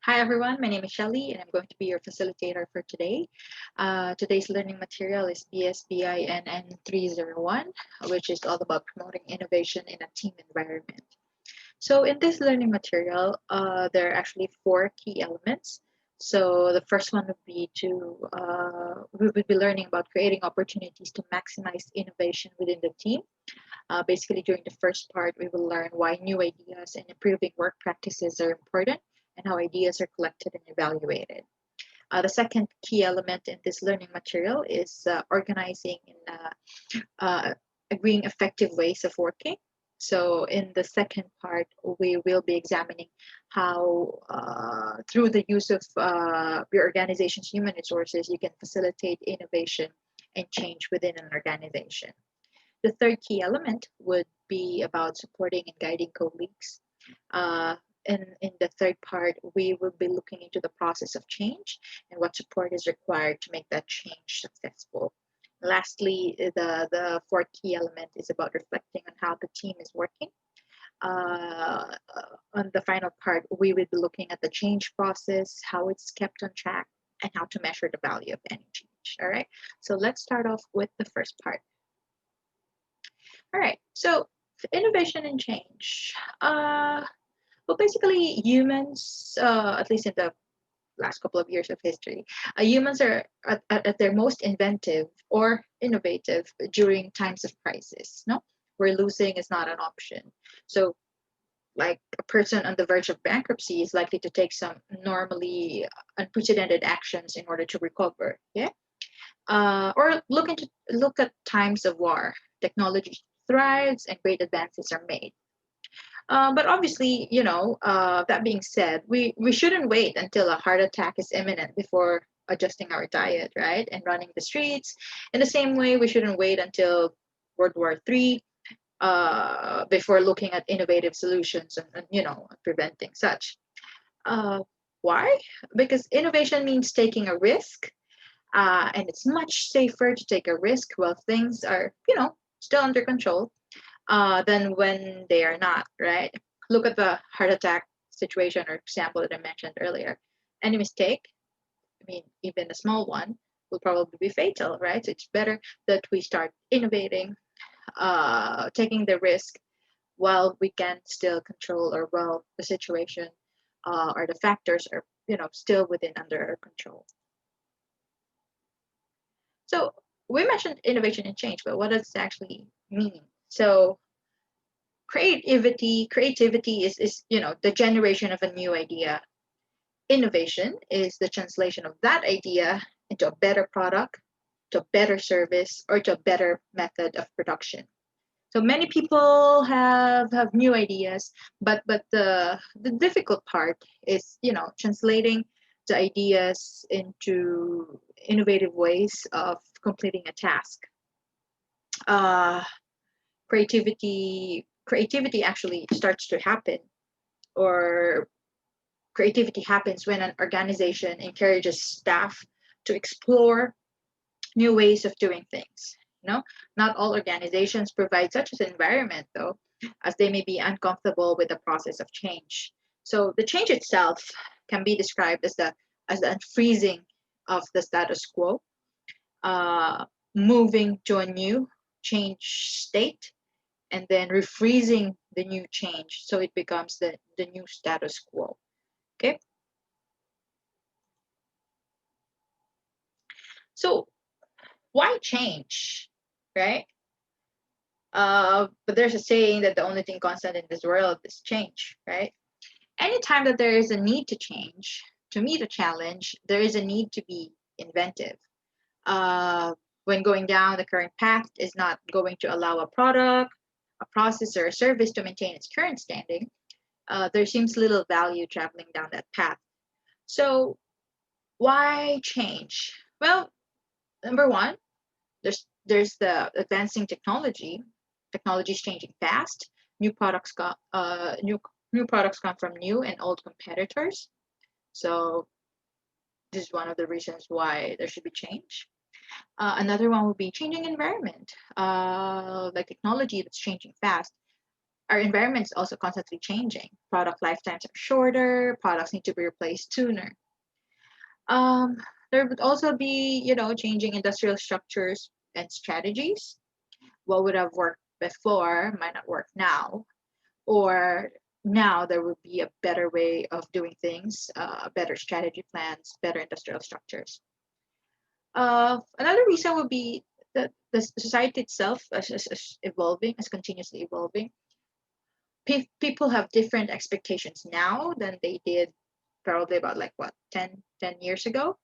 Hi everyone, my name is Shelly and I'm going to be your facilitator for today. Today's learning material is BSBINN301, which is all about promoting innovation in a team environment. So in this learning material, there are actually four key elements. So the first one would be we would be learning about creating opportunities to maximize innovation within the team. Basically, during the first part, we will learn why new ideas and improving work practices are important and how ideas are collected and evaluated. The second key element in this learning material is organizing in agreeing effective ways of working. So, in the second part, we will be examining how, through the use of your organization's human resources, you can facilitate innovation and change within an organization. The third key element would be about supporting and guiding colleagues. In the third part, we will be looking into the process of change and what support is required to make that change successful. Lastly, the fourth key element is about reflecting on how the team is working. On the final part, we will be looking at the change process, how it's kept on track, and how to measure the value of any change. All right, so let's start off with the first part. All right, so innovation and change. Well, basically, humans, at least in the last couple of years of history, humans are at their most inventive or innovative during times of crisis. No, where losing is not an option. So, like a person on the verge of bankruptcy is likely to take some normally unprecedented actions in order to recover. Yeah, or look at times of war. Technology thrives and great advances are made. But obviously, that being said, we shouldn't wait until a heart attack is imminent before adjusting our diet, right? And running the streets. In the same way, we shouldn't wait until World War III before looking at innovative solutions and preventing such. Uh, why? Because innovation means taking a risk, and it's much safer to take a risk while things are still under control than when they are not, right? Look at the heart attack situation or example that I mentioned earlier. Any mistake, I mean, even a small one, will probably be fatal, right? So it's better that we start innovating, taking the risk while we can still control or while the situation or the factors are still within under our control. So we mentioned innovation and change, but what does it actually mean? So creativity is the generation of a new idea. Innovation is the translation of that idea into a better product, to a better service, or to a better method of production. So many people have new ideas, but the difficult part is translating the ideas into innovative ways of completing a task. uh, creativity actually starts to happen, or creativity happens when an organization encourages staff to explore new ways of doing things. Not all organizations provide such an environment, though, as they may be uncomfortable with the process of change. So the change itself can be described as the unfreezing of the status quo, uh, moving to a new change state, and then refreezing the new change so it becomes the new status quo. Okay, so why change, right? But there's a saying that the only thing constant in this world is change, right? Anytime that there is a need to change to meet a challenge, there is a need to be inventive. uh, when going down the current path is not going to allow a product, a process, or a service to maintain its current standing, there seems little value traveling down that path. So why change? Well, number one, there's the advancing technology. Technology is changing fast. New products come from new and old competitors. So this is one of the reasons why there should be change. Another one would be changing environment, like technology that's changing fast. our environment is also constantly changing. Product lifetimes are shorter, products need to be replaced sooner. Um, there would also be, changing industrial structures and strategies. What would have worked before might not work now, or now there would be a better way of doing things, better strategy plans, better industrial structures. Another reason would be that the society itself is evolving, is continuously evolving. People have different expectations now than they did probably about like what 10 years ago.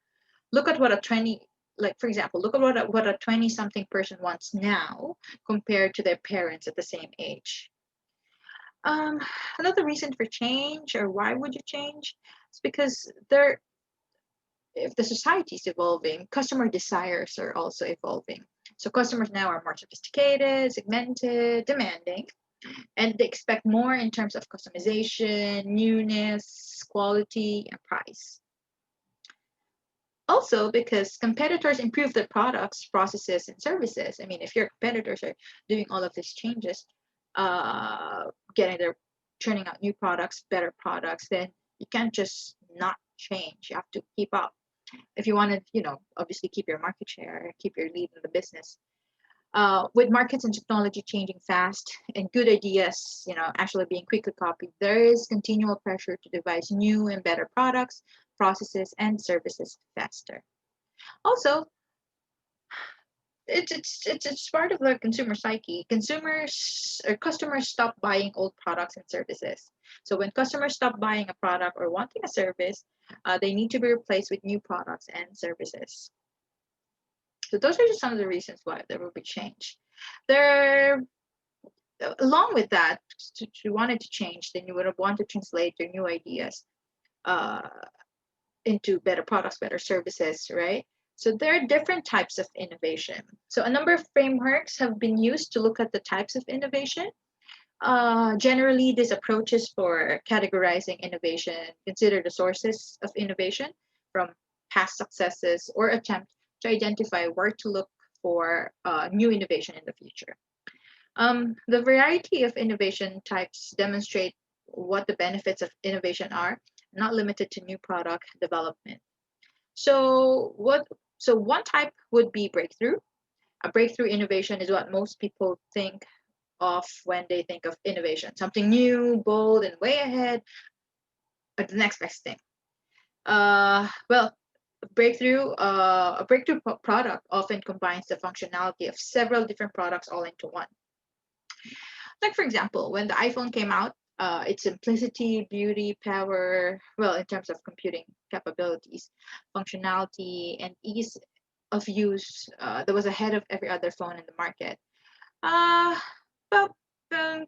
Look at what a 20, like for example, look at what a 20 something person wants now compared to their parents at the same age. um Another reason for change, or why would you change, is because there if the society is evolving, customer desires are also evolving. So customers now are more sophisticated, segmented, demanding, and they expect more in terms of customization, newness, quality, and price. Also, because competitors improve their products, processes, and services. I mean, if your competitors are doing all of these changes, getting their churning out new products, better products, then you can't just not change. You have to keep up if you want to, obviously keep your market share, keep your lead in the business. With markets and technology changing fast and good ideas, actually being quickly copied, there is continual pressure to devise new and better products, processes, and services faster. Also, it's part of the consumer psyche. Consumers or customers stop buying old products and services. So when customers stop buying a product or wanting a service, they need to be replaced with new products and services. So those are just some of the reasons why there will be change. There, along with that, if you wanted to change, then you would have wanted to translate your new ideas uh, into better products, better services, right? So there are different types of innovation. So a number of frameworks have been used to look at the types of innovation. Generally, these approaches for categorizing innovation consider the sources of innovation from past successes or attempt to identify where to look for new innovation in the future. The variety of innovation types demonstrate what the benefits of innovation are, not limited to new product development. So what? So one type would be breakthrough. A breakthrough innovation is what most people think of when they think of innovation, something new, bold, and way ahead of the next best thing. Well, a breakthrough product often combines the functionality of several different products all into one. Like for example, when the iPhone came out, its simplicity, beauty, power, well, in terms of computing capabilities, functionality, and ease of use, that was ahead of every other phone in the market. Uh, well, uh,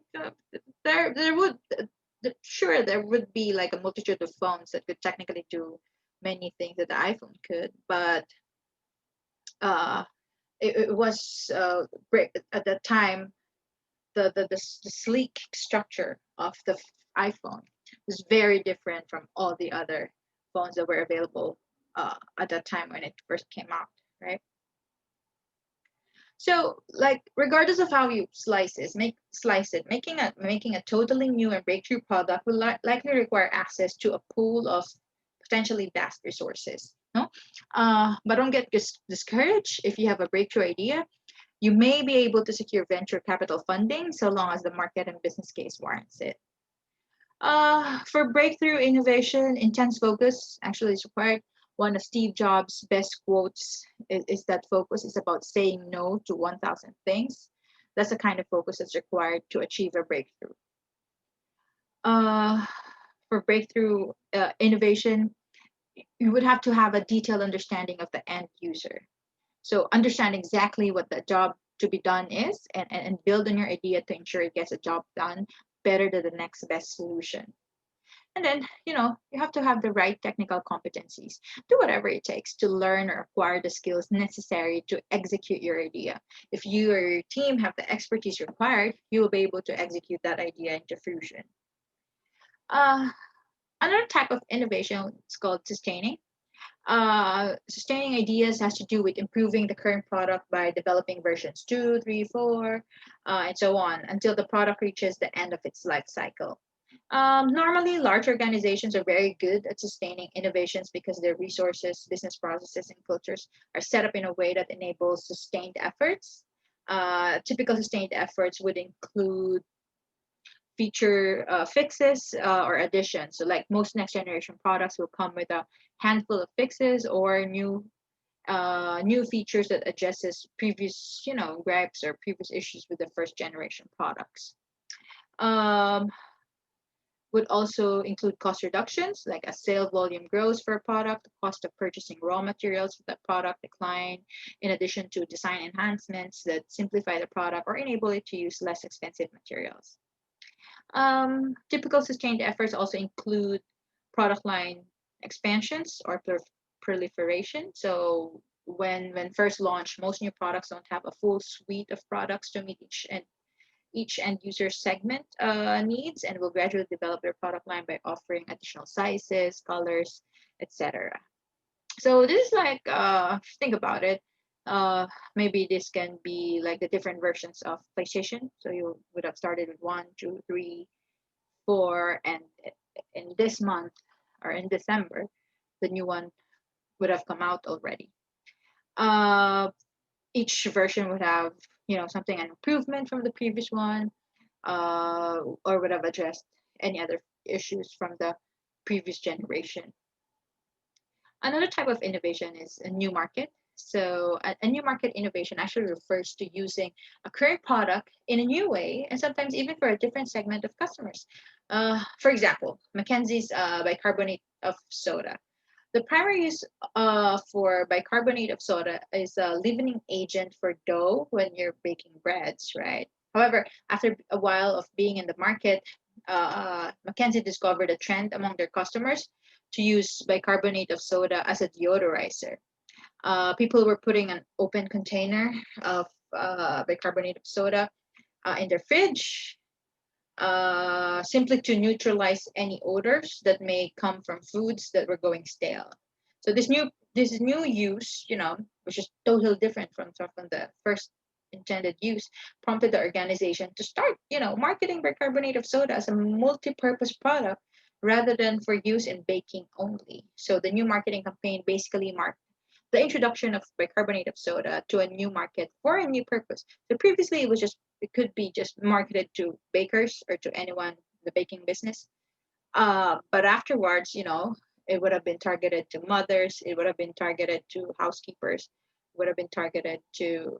there would sure there would be like a multitude of phones that could technically do many things that the iPhone could, but uh, it was great at that time. The sleek structure of the iPhone was very different from all the other phones that were available at that time when it first came out, right? So, like, regardless of how you slice it, making a totally new and breakthrough product will likely require access to a pool of potentially vast resources. No, but don't get discouraged if you have a breakthrough idea. You may be able to secure venture capital funding so long as the market and business case warrants it. For breakthrough innovation, intense focus actually is required. One of Steve Jobs' best quotes is that focus is about saying no to 1,000 things. That's the kind of focus that's required to achieve a breakthrough. Uh, for breakthrough innovation, you would have to have a detailed understanding of the end user. So understand exactly what the job to be done is, and build on your idea to ensure it gets a job done better than the next best solution. And then, you have to have the right technical competencies. Do whatever it takes to learn or acquire the skills necessary to execute your idea. If you or your team have the expertise required, you will be able to execute that idea into fruition. Uh, Another type of innovation is called sustaining. Sustaining ideas has to do with improving the current product by developing versions 2, 3, 4, and so on until the product reaches the end of its life cycle. Normally, large organizations are very good at sustaining innovations because their resources, business processes, and cultures are set up in a way that enables sustained efforts. Typical sustained efforts would include feature fixes or additions. So, like most next generation products will come with a handful of fixes or new features that addresses previous, gripes or previous issues with the first generation products. Um, would also include cost reductions, like as sale volume grows for a product, the cost of purchasing raw materials for that product decline, in addition to design enhancements that simplify the product or enable it to use less expensive materials. Typical sustained efforts also include product line expansions or proliferation. So when first launched, most new products don't have a full suite of products to meet each end user segment needs, and will gradually develop their product line by offering additional sizes, colors, etc. So this is like, if you think about it, maybe this can be like the different versions of PlayStation. So you would have started with 1, 2, 3, 4, and in this month or in December, the new one would have come out already. Uh, each version would have, something an improvement from the previous one, or would have addressed any other issues from the previous generation. Another type of innovation is a new market. So, a new market innovation actually refers to using a current product in a new way and sometimes even for a different segment of customers. For example, Mackenzie's bicarbonate of soda. The primary use for bicarbonate of soda is a leavening agent for dough when you're baking breads, right? However, after a while of being in the market, Mackenzie discovered a trend among their customers to use bicarbonate of soda as a deodorizer. People were putting an open container of bicarbonate of soda in their fridge, simply to neutralize any odors that may come from foods that were going stale. So this new use, which is totally different from the first intended use, prompted the organization to start, marketing bicarbonate of soda as a multi-purpose product rather than for use in baking only. So the new marketing campaign basically marked the introduction of bicarbonate of soda to a new market for a new purpose. So previously it could be just marketed to bakers or to anyone in the baking business. But afterwards, it would have been targeted to mothers, it would have been targeted to housekeepers, would have been targeted to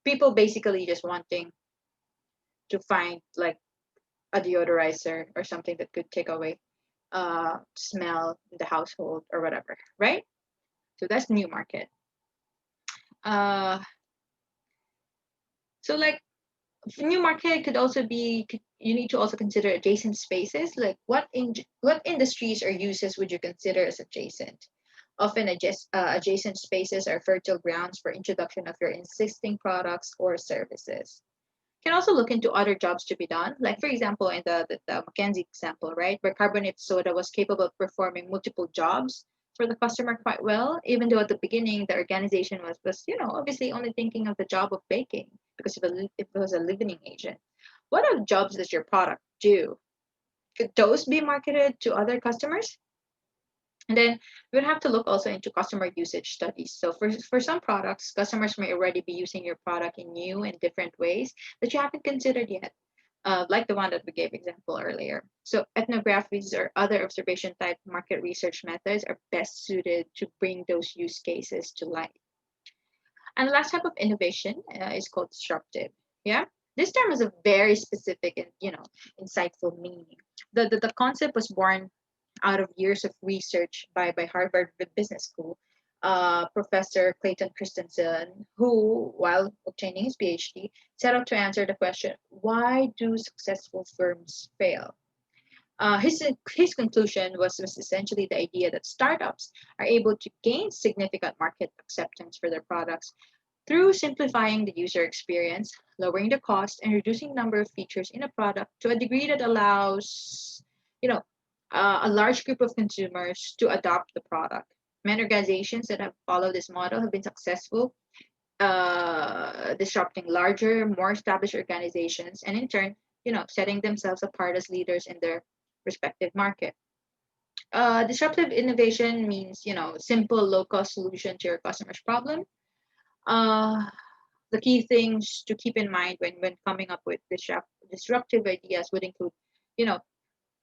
people basically just wanting to find like a deodorizer or something that could take away smell in the household or whatever, right? So that's new market. Uh, so like new market could also be you need to also consider adjacent spaces, like what industries or uses would you consider as adjacent. Often adjacent spaces are fertile grounds for introduction of your existing products or services. You can also look into other jobs to be done, like for example in the Mackenzie example, right, where carbonate soda was capable of performing multiple jobs for the customer quite well, even though at the beginning the organization was obviously only thinking of the job of baking because it was a leavening agent. What other jobs does your product do? Could those be marketed to other customers? And then we would have to look also into customer usage studies. So for some products, customers may already be using your product in new and different ways that you haven't considered yet, like the one that we gave example earlier. So ethnographies or other observation type market research methods are best suited to bring those use cases to light. And the last type of innovation is called disruptive. Yeah, this term is a very specific and insightful meaning. The concept was born out of years of research by Harvard Business School, Professor Clayton Christensen, who, while obtaining his PhD, set out to answer the question, why do successful firms fail? His conclusion was essentially the idea that startups are able to gain significant market acceptance for their products through simplifying the user experience, lowering the cost, and reducing number of features in a product to a degree that allows, you know, a large group of consumers to adopt the product. Many organizations that have followed this model have been successful, disrupting larger, more established organizations, and in turn, setting themselves apart as leaders in their respective market. Disruptive innovation means, simple, low-cost solution to your customer's problem. Uh, the key things to keep in mind when coming up with disruptive ideas would include, you know,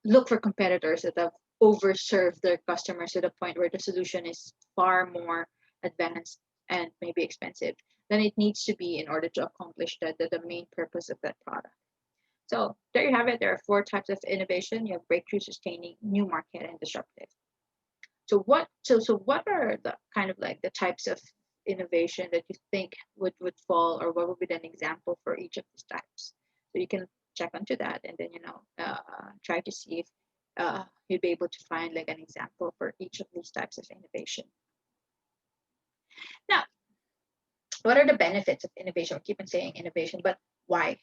look for competitors that have overserved their customers to the point where the solution is far more advanced and maybe expensive than it needs to be in order to accomplish the main purpose of that product. So there you have it. There are four types of innovation. You have breakthrough, sustaining, new market, and disruptive. So what are the kind of like the types of innovation that you think would fall, or what would be an example for each of these types? So you can check onto that, and then try to see if you'd be able to find like an example for each of these types of innovation. Now, what are the benefits of innovation? We keep on saying innovation, but why?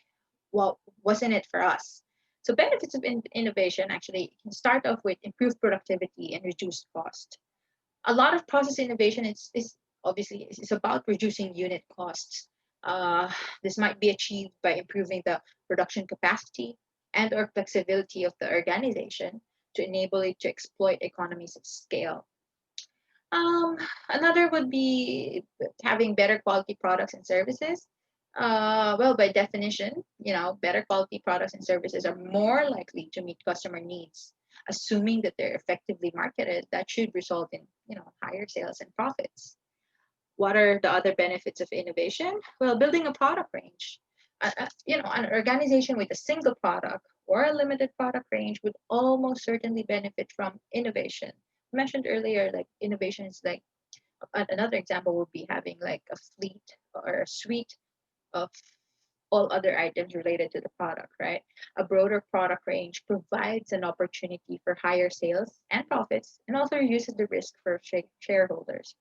Well, wasn't it for us? So benefits of innovation actually can start off with improved productivity and reduced cost. A lot of process innovation is obviously is about reducing unit costs. This might be achieved by improving the production capacity and or flexibility of the organization to enable it to exploit economies of scale. Um, Another would be having better quality products and services. Well, by definition, better quality products and services are more likely to meet customer needs. Assuming that they're effectively marketed, that should result in, higher sales and profits. What are the other benefits of innovation? Well, building a product range. An organization with a single product or a limited product range would almost certainly benefit from innovation. I mentioned earlier, like innovation is like another example would be having like a fleet or a suite of all other items related to the product, right? A broader product range provides an opportunity for higher sales and profits and also reduces the risk for shareholders.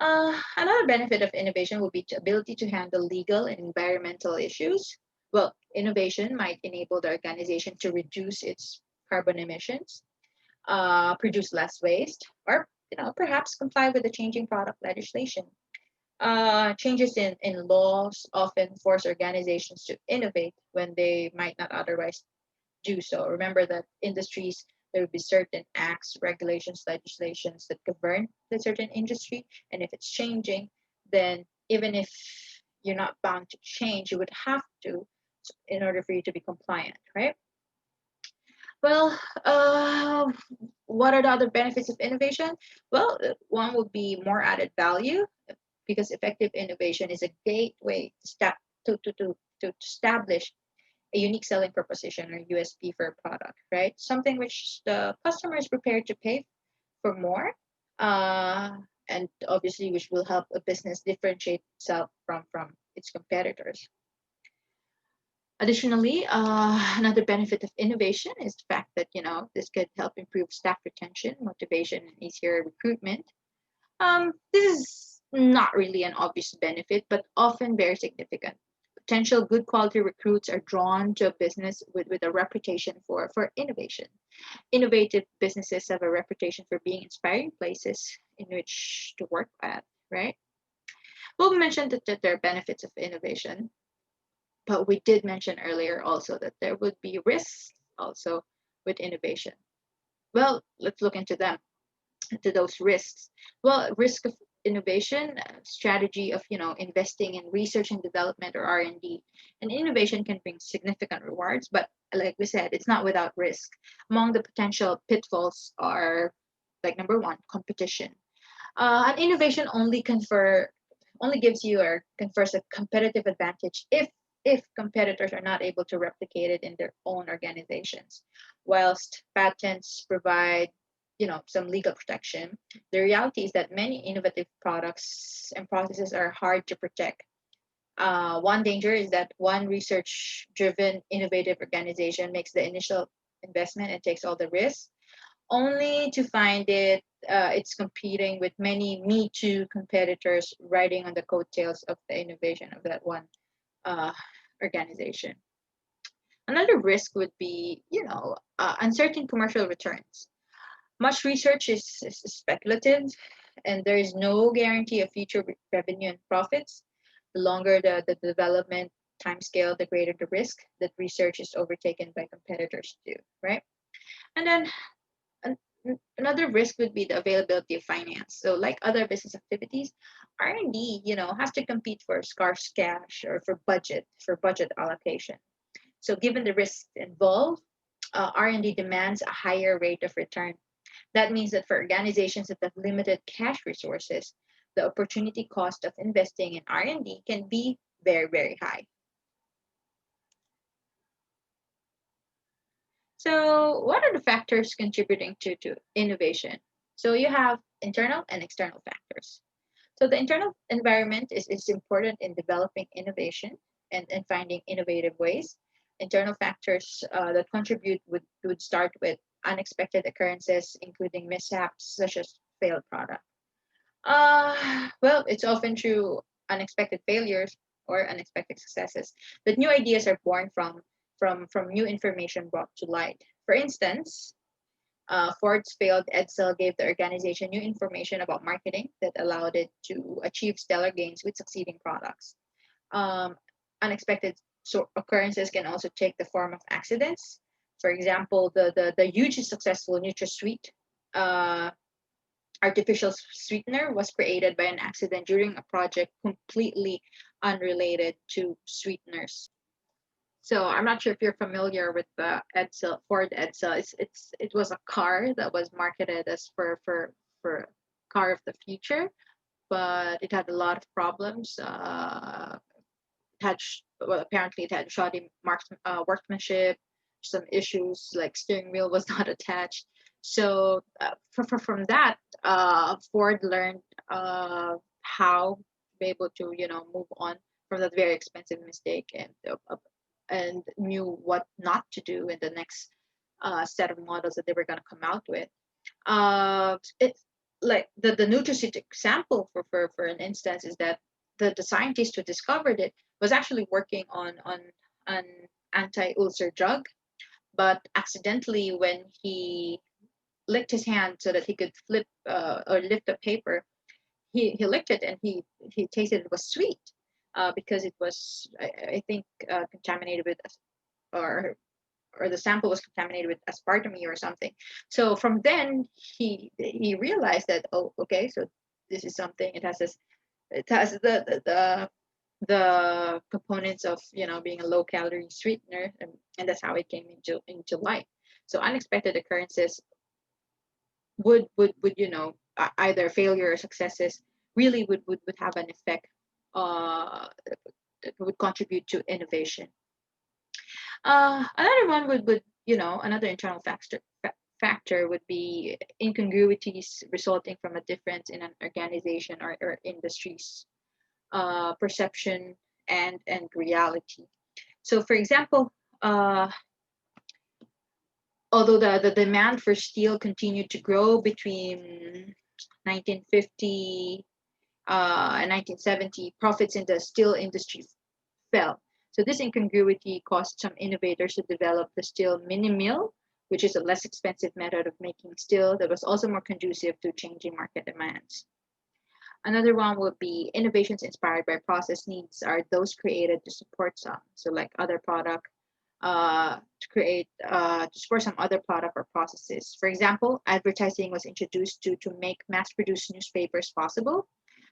Another benefit of innovation would be the ability to handle legal and environmental issues. Well, innovation might enable the organization to reduce its carbon emissions, produce less waste, or perhaps comply with the changing product legislation. Changes in laws often force organizations to innovate when they might not otherwise do so. Remember that industries, there would be certain acts, regulations, legislations that govern the certain industry. And if it's changing, then even if you're not bound to change, you would have to in order for you to be compliant, right? Well, what are the other benefits of innovation? Well, one would be more added value because effective innovation is a gateway to establish a unique selling proposition or USP for a product, right? Something which the customer is prepared to pay for more, uh, and obviously which will help a business differentiate itself from its competitors. Additionally, another benefit of innovation is the fact that this could help improve staff retention, motivation, and easier recruitment. This is not really an obvious benefit, but often very significant. Potential good quality recruits are drawn to a business with a reputation for innovation. Innovative businesses have a reputation for being inspiring places in which to work at, right? Well, we mentioned that there are benefits of innovation, but we did mention earlier also that there would be risks also with innovation. Well, let's look into them, into those risks. Well, risk of innovation, strategy of investing in research and development or R&D, and innovation can bring significant rewards, but like we said, it's not without risk. Among the potential pitfalls are like number one, competition. An innovation only gives you or confers a competitive advantage if competitors are not able to replicate it in their own organizations. Whilst patents provide some legal protection, the reality is that many innovative products and processes are hard to protect. One danger is that one research driven innovative organization makes the initial investment and takes all the risks only to find it's competing with many Me Too competitors riding on the coattails of the innovation of that one uh, organization. Another risk would be, uncertain commercial returns. Much research is speculative, and there is no guarantee of future revenue and profits. The longer the development timescale, the greater the risk that research is overtaken by competitors too, right? And then another risk would be the availability of finance. So, like other business activities, R&D, has to compete for scarce cash or for budget allocation. So, given the risks involved, R&D demands a higher rate of return. That means that for organizations that have limited cash resources, the opportunity cost of investing in R&D can be very, very high. So, what are the factors contributing to innovation? So, you have internal and external factors. So, the internal environment is important in developing innovation and finding innovative ways. Internal factors that contribute would start with unexpected occurrences, including mishaps such as failed product. Well, it's often through unexpected failures or unexpected successes that new ideas are born from new information brought to light. For instance, Ford's failed Edsel gave the organization new information about marketing that allowed it to achieve stellar gains with succeeding products. Um, Unexpected occurrences can also take the form of accidents. For example, the hugely successful NutraSweet uh, artificial sweetener was created by an accident during a project completely unrelated to sweeteners. So I'm not sure if you're familiar with the Edsel, Ford Edsel. It was a car that was marketed as for car of the future, but it had a lot of problems. Well, apparently it had shoddy workmanship, some issues like steering wheel was not attached. So from that, Ford learned how to be able to move on from that very expensive mistake and knew what not to do in the next set of models that they were going to come out with. It's like the NutraSweet example for an instance is that the scientist who discovered it was actually working on an anti-ulcer drug, but accidentally when he licked his hand so that he could flip or lift the paper, he licked it and he tasted it was sweet because it was I think contaminated with or or the sample was contaminated with aspartame or something. So from then he realized that, oh, okay, so this is something, it has the components of being a low calorie sweetener, and that's how it came into life. So unexpected occurrences would either failure or successes really would have an effect that would contribute to innovation. Another one would another internal factor would be incongruities resulting from a difference in an organization or industry's perception and reality. So, for example, although the demand for steel continued to grow between 1950 and 1970, profits in the steel industry fell. So this incongruity caused some innovators to develop the steel mini mill, which is a less expensive method of making steel that was also more conducive to changing market demands. Another one would be innovations inspired by process needs are those created to support some. So like other product, to support some other product or processes. For example, advertising was introduced to make mass-produced newspapers possible.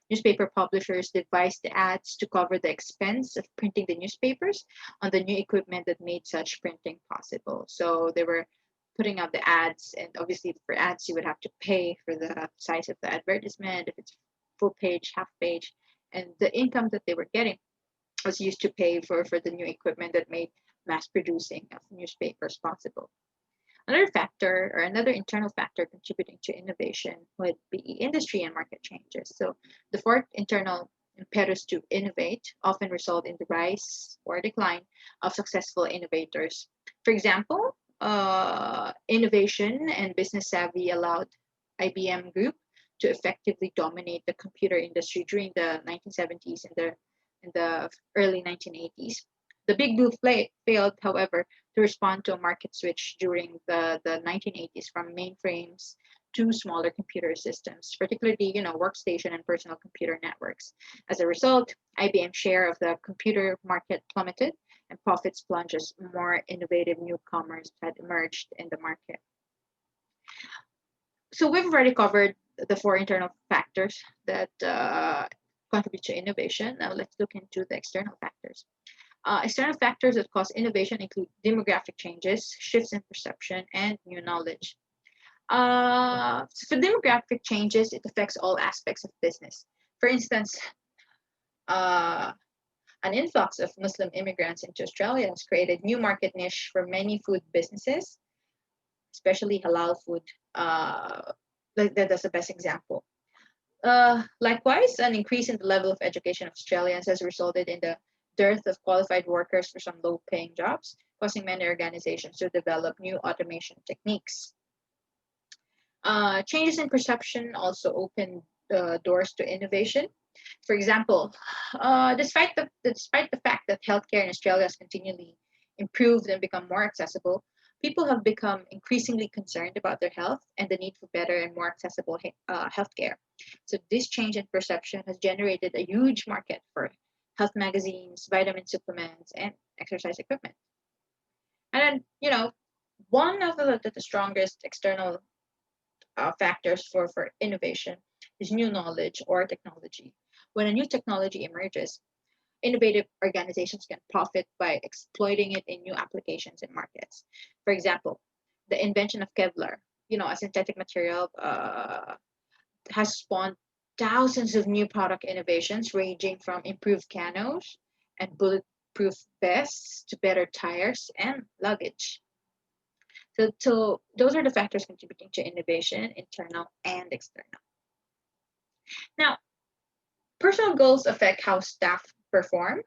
Newspaper publishers devised the ads to cover the expense of printing the newspapers on the new equipment that made such printing possible. So they were putting out the ads, and obviously for ads you would have to pay for the size of the advertisement if it's full page, half page, and the income that they were getting was used to pay for the new equipment that made mass producing of newspapers possible. Another factor or another internal factor contributing to innovation would be industry and market changes. So the fourth internal impetus to innovate often result in the rise or decline of successful innovators. For example, innovation and business savvy allowed IBM Group to effectively dominate the computer industry during the 1970s and the early 1980s. The Big Blue failed, however, to respond to a market switch during the 1980s from mainframes to smaller computer systems, particularly, workstation and personal computer networks. As a result, IBM's share of the computer market plummeted and profits plunged as more innovative newcomers had emerged in the market. So we've already covered the four internal factors that contribute to innovation. Now let's look into the external factors. External factors that cause innovation include demographic changes, shifts in perception, and new knowledge. For demographic changes, it affects all aspects of business. For instance, uh, an influx of Muslim immigrants into Australia has created new market niche for many food businesses, especially halal food. That's the best example. Likewise, an increase in the level of education of Australians has resulted in the dearth of qualified workers for some low-paying jobs, causing many organizations to develop new automation techniques. Changes in perception also open doors to innovation. For example, despite the fact that healthcare in Australia has continually improved and become more accessible, people have become increasingly concerned about their health and the need for better and more accessible healthcare. So this change in perception has generated a huge market for health magazines, vitamin supplements, and exercise equipment. And then, one of the strongest external factors for innovation is new knowledge or technology. When a new technology emerges, innovative organizations can profit by exploiting it in new applications and markets. For example, the invention of Kevlar, a synthetic material, has spawned thousands of new product innovations ranging from improved canoes and bulletproof vests to better tires and luggage. So those are the factors contributing to innovation, internal and external. Now, personal goals affect how staff perform.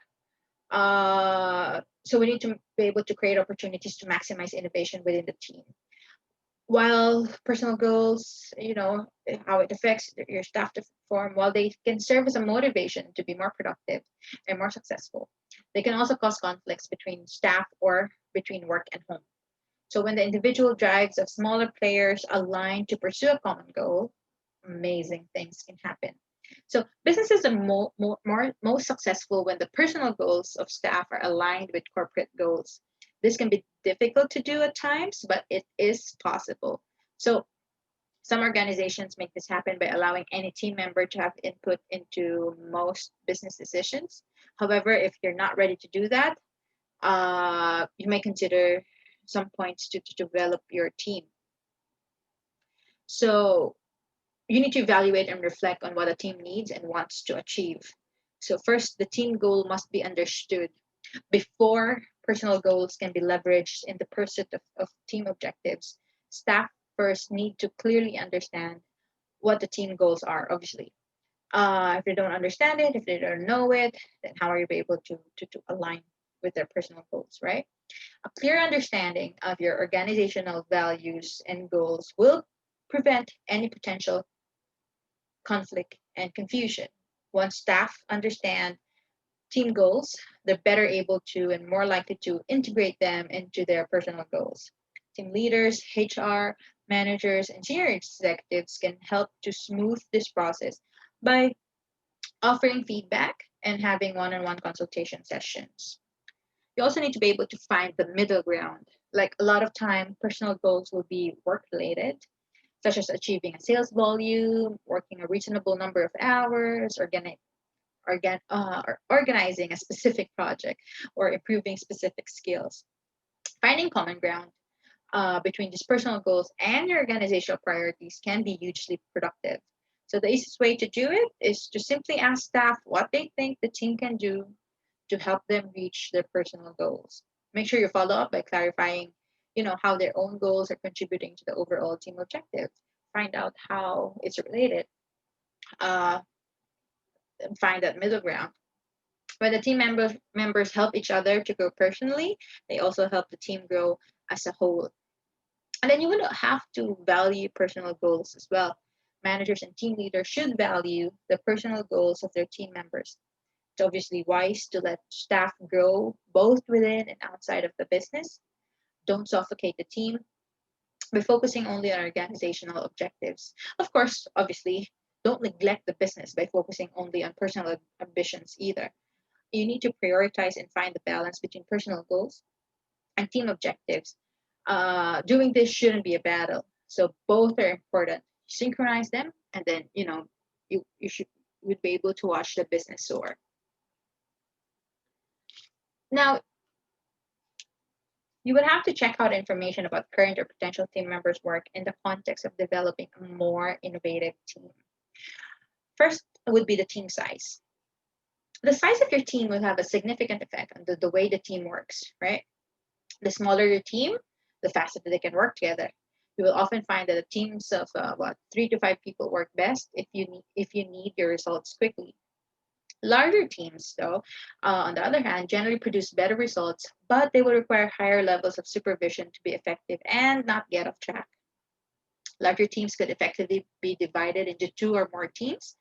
So we need to be able to create opportunities to maximize innovation within the team. While personal goals, how it affects your staff to perform, while they can serve as a motivation to be more productive and more successful, they can also cause conflicts between staff or between work and home. So when the individual drives of smaller players align to pursue a common goal, amazing things can happen. So businesses are most successful when the personal goals of staff are aligned with corporate goals. This can be difficult to do at times, but it is possible. So some organizations make this happen by allowing any team member to have input into most business decisions. However, if you're not ready to do that, you may consider some points to develop your team. So you need to evaluate and reflect on what a team needs and wants to achieve. So first, the team goal must be understood before personal goals can be leveraged in the pursuit of team objectives. Staff first need to clearly understand what the team goals are, obviously. If they don't understand it, if they don't know it, then how are you able to align with their personal goals, right? A clear understanding of your organizational values and goals will prevent any potential conflict and confusion. Once staff understand team goals, they're better able to and more likely to integrate them into their personal goals. Team leaders, HR, managers, and senior executives can help to smooth this process by offering feedback and having one-on-one consultation sessions. You also need to be able to find the middle ground. Like a lot of time, personal goals will be work related, such as achieving a sales volume, working a reasonable number of hours, organizing a specific project, or improving specific skills. Finding common ground between these personal goals and your organizational priorities can be hugely productive. So the easiest way to do it is to simply ask staff what they think the team can do to help them reach their personal goals. Make sure you follow up by clarifying, how their own goals are contributing to the overall team objective. Find out how it's related. Uh, and find that middle ground. When the team members help each other to grow personally, they also help the team grow as a whole. And then you would have to value personal goals as well. Managers and team leaders should value the personal goals of their team members. It's obviously wise to let staff grow both within and outside of the business. Don't suffocate the team by focusing only on organizational objectives. Of course, obviously, don't neglect the business by focusing only on personal ambitions either. You need to prioritize and find the balance between personal goals and team objectives. Doing this shouldn't be a battle. So both are important. Synchronize them, and then you should would be able to watch the business soar. Now, you would have to check out information about current or potential team members' work in the context of developing a more innovative team. First would be the team size. The size of your team will have a significant effect on the way the team works, right? The smaller your team, the faster they can work together. You will often find that the teams of about 3 to 5 people work best if you need your results quickly. Larger teams, though, on the other hand, generally produce better results, but they will require higher levels of supervision to be effective and not get off track. Larger teams could effectively be divided into two or more teams.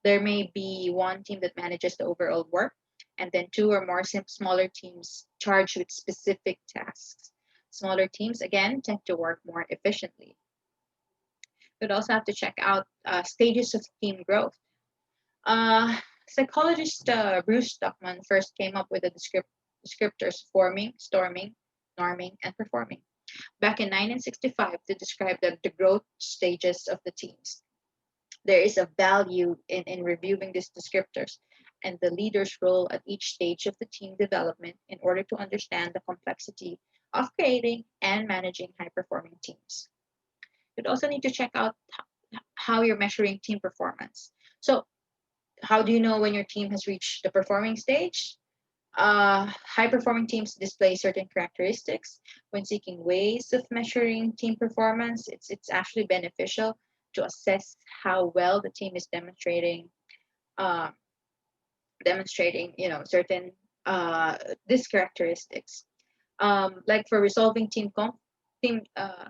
There may be one team that manages the overall work, and then two or more smaller teams charged with specific tasks. Smaller teams, again, tend to work more efficiently. You'd also have to check out stages of team growth. Uh, Psychologist Bruce Stockman first came up with the descriptors forming, storming, norming, and performing back in 1965 to describe the growth stages of the teams. There is a value in reviewing these descriptors and the leader's role at each stage of the team development in order to understand the complexity of creating and managing high performing teams. You'd also need to check out how you're measuring team performance. So, how do you know when your team has reached the performing stage? High performing teams display certain characteristics. When seeking ways of measuring team performance, it's actually beneficial to assess how well the team is uh, demonstrating certain these characteristics. Like for resolving team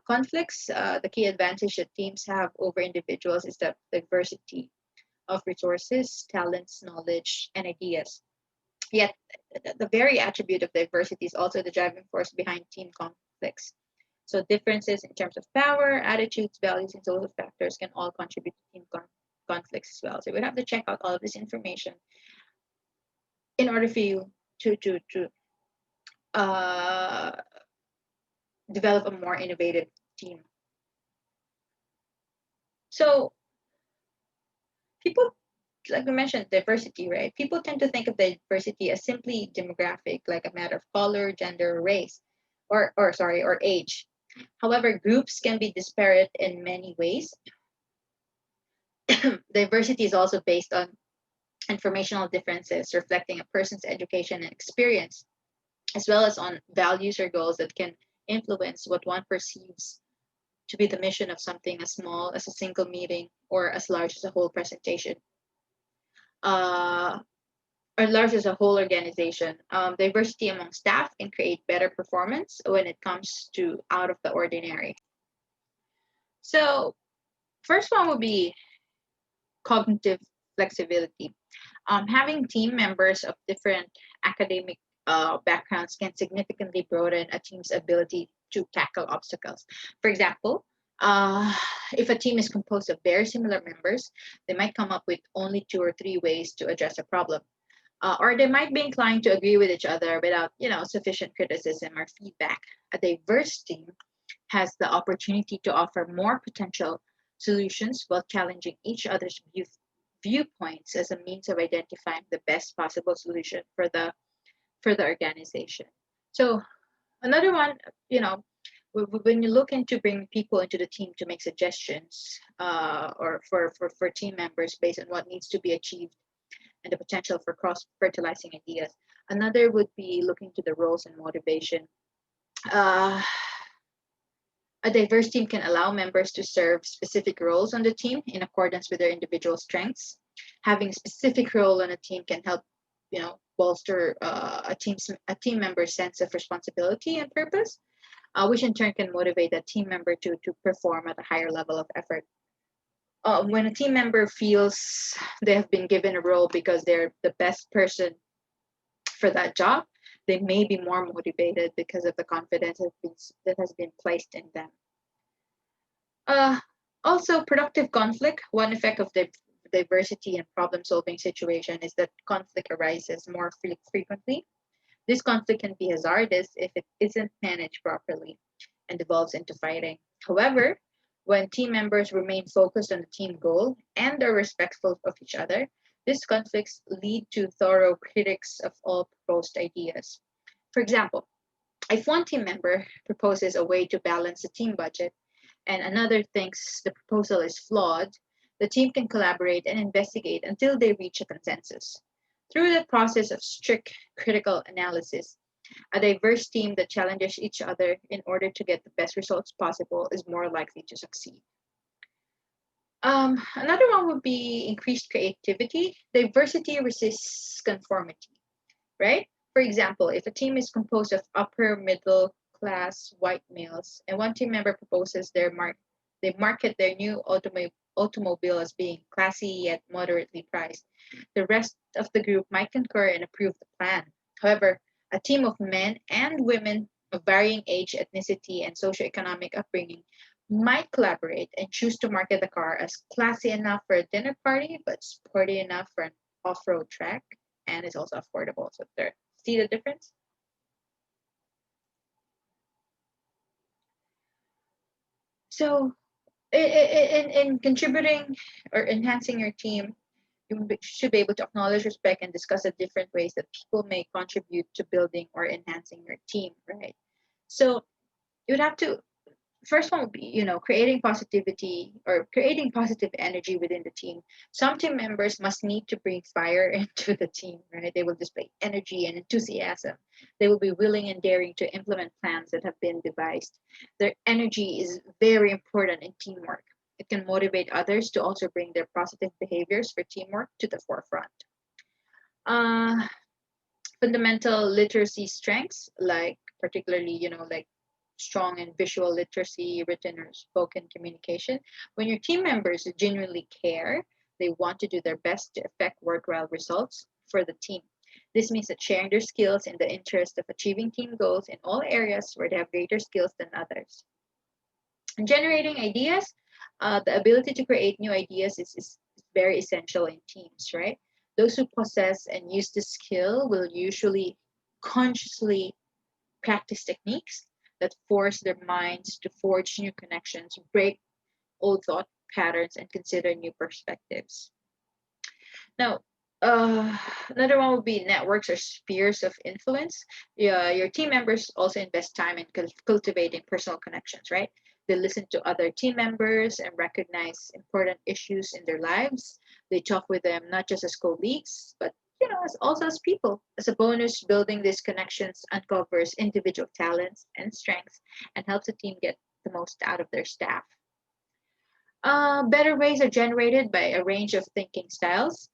conflicts, the key advantage that teams have over individuals is the diversity of resources, talents, knowledge, and ideas. Yet, the very attribute of diversity is also the driving force behind team conflicts. So, differences in terms of power, attitudes, values, and social factors can all contribute to team conflicts as well. So, we have to check out all of this information in order for you to uh, develop a more innovative team. So, people, like we mentioned, diversity, right? People tend to think of diversity as simply demographic, like a matter of color, gender, race, or age. However, groups can be disparate in many ways. Diversity is also based on informational differences, reflecting a person's education and experience, as well as on values or goals that can influence what one perceives to be the mission of something as small as a single meeting or as large as a whole presentation. Uh, or large as a whole organization. Diversity among staff can create better performance when it comes to out of the ordinary. So, first one would be cognitive flexibility. Having team members of different academic backgrounds can significantly broaden a team's ability to tackle obstacles. For example, if a team is composed of very similar members, they might come up with only 2 or 3 ways to address a problem. Or they might be inclined to agree with each other without, sufficient criticism or feedback. A diverse team has the opportunity to offer more potential solutions while challenging each other's viewpoints as a means of identifying the best possible solution for the organization. So another one, when you look into bringing people into the team to make suggestions or for team members based on what needs to be achieved and the potential for cross fertilizing ideas. Another would be looking to the roles and motivation. Uh, a diverse team can allow members to serve specific roles on the team in accordance with their individual strengths. Having a specific role on a team can help, bolster a team member's sense of responsibility and purpose, which in turn can motivate that team member to perform at a higher level of effort. When a team member feels they have been given a role because they're the best person for that job, They may be more motivated because of the confidence that has been placed in them. Uh, Also, productive conflict. One effect of the diversity and problem-solving situation is that conflict arises more frequently. This conflict can be hazardous if it isn't managed properly and devolves into fighting. However, when team members remain focused on the team goal and are respectful of each other, these conflicts lead to thorough critiques of all proposed ideas. For example, if one team member proposes a way to balance the team budget and another thinks the proposal is flawed, the team can collaborate and investigate until they reach a consensus. Through the process of strict critical analysis, a diverse team that challenges each other in order to get the best results possible is more likely to succeed. Another one would be increased creativity. Diversity resists conformity, right? For example, if a team is composed of upper middle class white males and one team member proposes they market their new automobile as being classy yet moderately priced, the rest of the group might concur and approve the plan. However, a team of men and women of varying age, ethnicity, and socioeconomic upbringing might collaborate and choose to market the car as classy enough for a dinner party but sporty enough for an off-road track, and is also affordable. So there, see the difference? So in contributing or enhancing your team, should be able to acknowledge, respect, and discuss the different ways that people may contribute to building or enhancing your team, right? So you would have to, first one would be, creating positivity or creating positive energy within the team. Some team members must need to bring fire into the team, right? They will display energy and enthusiasm. They will be willing and daring to implement plans that have been devised. Their energy is very important in teamwork. It can motivate others to also bring their positive behaviors for teamwork to the forefront. uh, Fundamental literacy strengths, like particularly, like strong in visual literacy, written or spoken communication. When your team members genuinely care, they want to do their best to effect worthwhile results for the team. This means that sharing their skills in the interest of achieving team goals in all areas where they have greater skills than others. And generating ideas, the ability to create new ideas is very essential in teams, right? Those who possess and use this skill will usually consciously practice techniques that force their minds to forge new connections, break old thought patterns, and consider new perspectives. Now, uh, another one would be networks or spheres of influence. Yeah, your team members also invest time in cultivating personal connections, right? They listen to other team members and recognize important issues in their lives. They talk with them not just as colleagues, but as also as people. As a bonus, building these connections uncovers individual talents and strengths and helps the team get the most out of their staff. Better ways are generated by a range of thinking styles.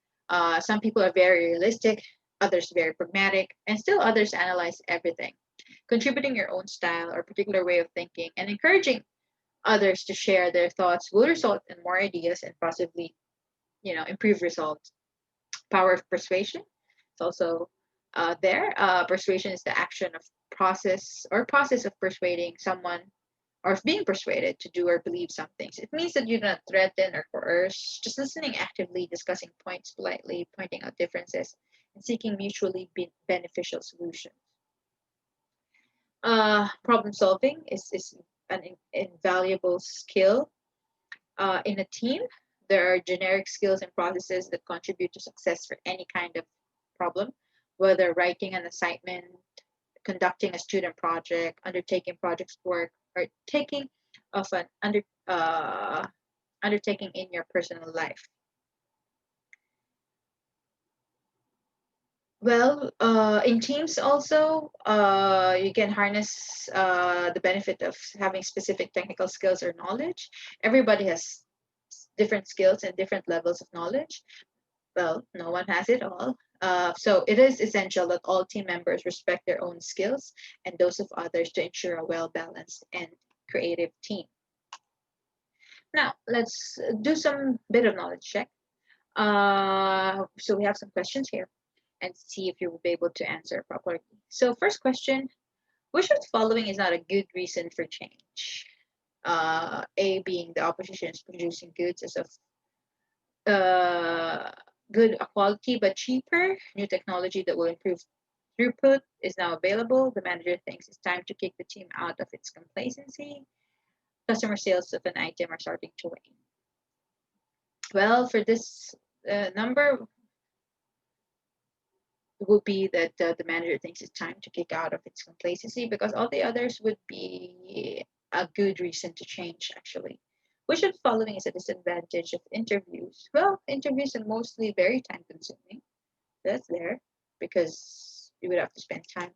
Some people are very realistic, others very pragmatic, and still others analyze everything. Contributing your own style or particular way of thinking and encouraging others to share their thoughts will result in more ideas and possibly, improve results. Power of persuasion is also there. Persuasion is the action of process of persuading someone or of being persuaded to do or believe some things. It means that you do not threaten or coerce, just listening actively, discussing points politely, pointing out differences, and seeking mutually beneficial solutions. Problem solving is an invaluable skill in a team. There are generic skills and processes that contribute to success for any kind of problem, whether writing an assignment, conducting a student project, undertaking project work, or taking of an undertaking in your personal life. Well, in teams also, you can harness the benefit of having specific technical skills or knowledge. Everybody has different skills and different levels of knowledge. Well, no one has it all. So it is essential that all team members respect their own skills and those of others to ensure a well-balanced and creative team. Now, let's do some bit of knowledge check. So we have some questions here. and see if you will be able to answer properly. So first question, which of the following is not a good reason for change? A being the opposition is producing goods as of good quality but cheaper. New technology that will improve throughput is now available. The manager thinks it's time to kick the team out of its complacency. Customer sales of an item are starting to wane. Well, for this number, would be that the manager thinks it's time to kick out of its complacency, because all the others would be a good reason to change, actually. Which of the following is a disadvantage of interviews? Well, interviews are mostly very time consuming. That's there because you would have to spend time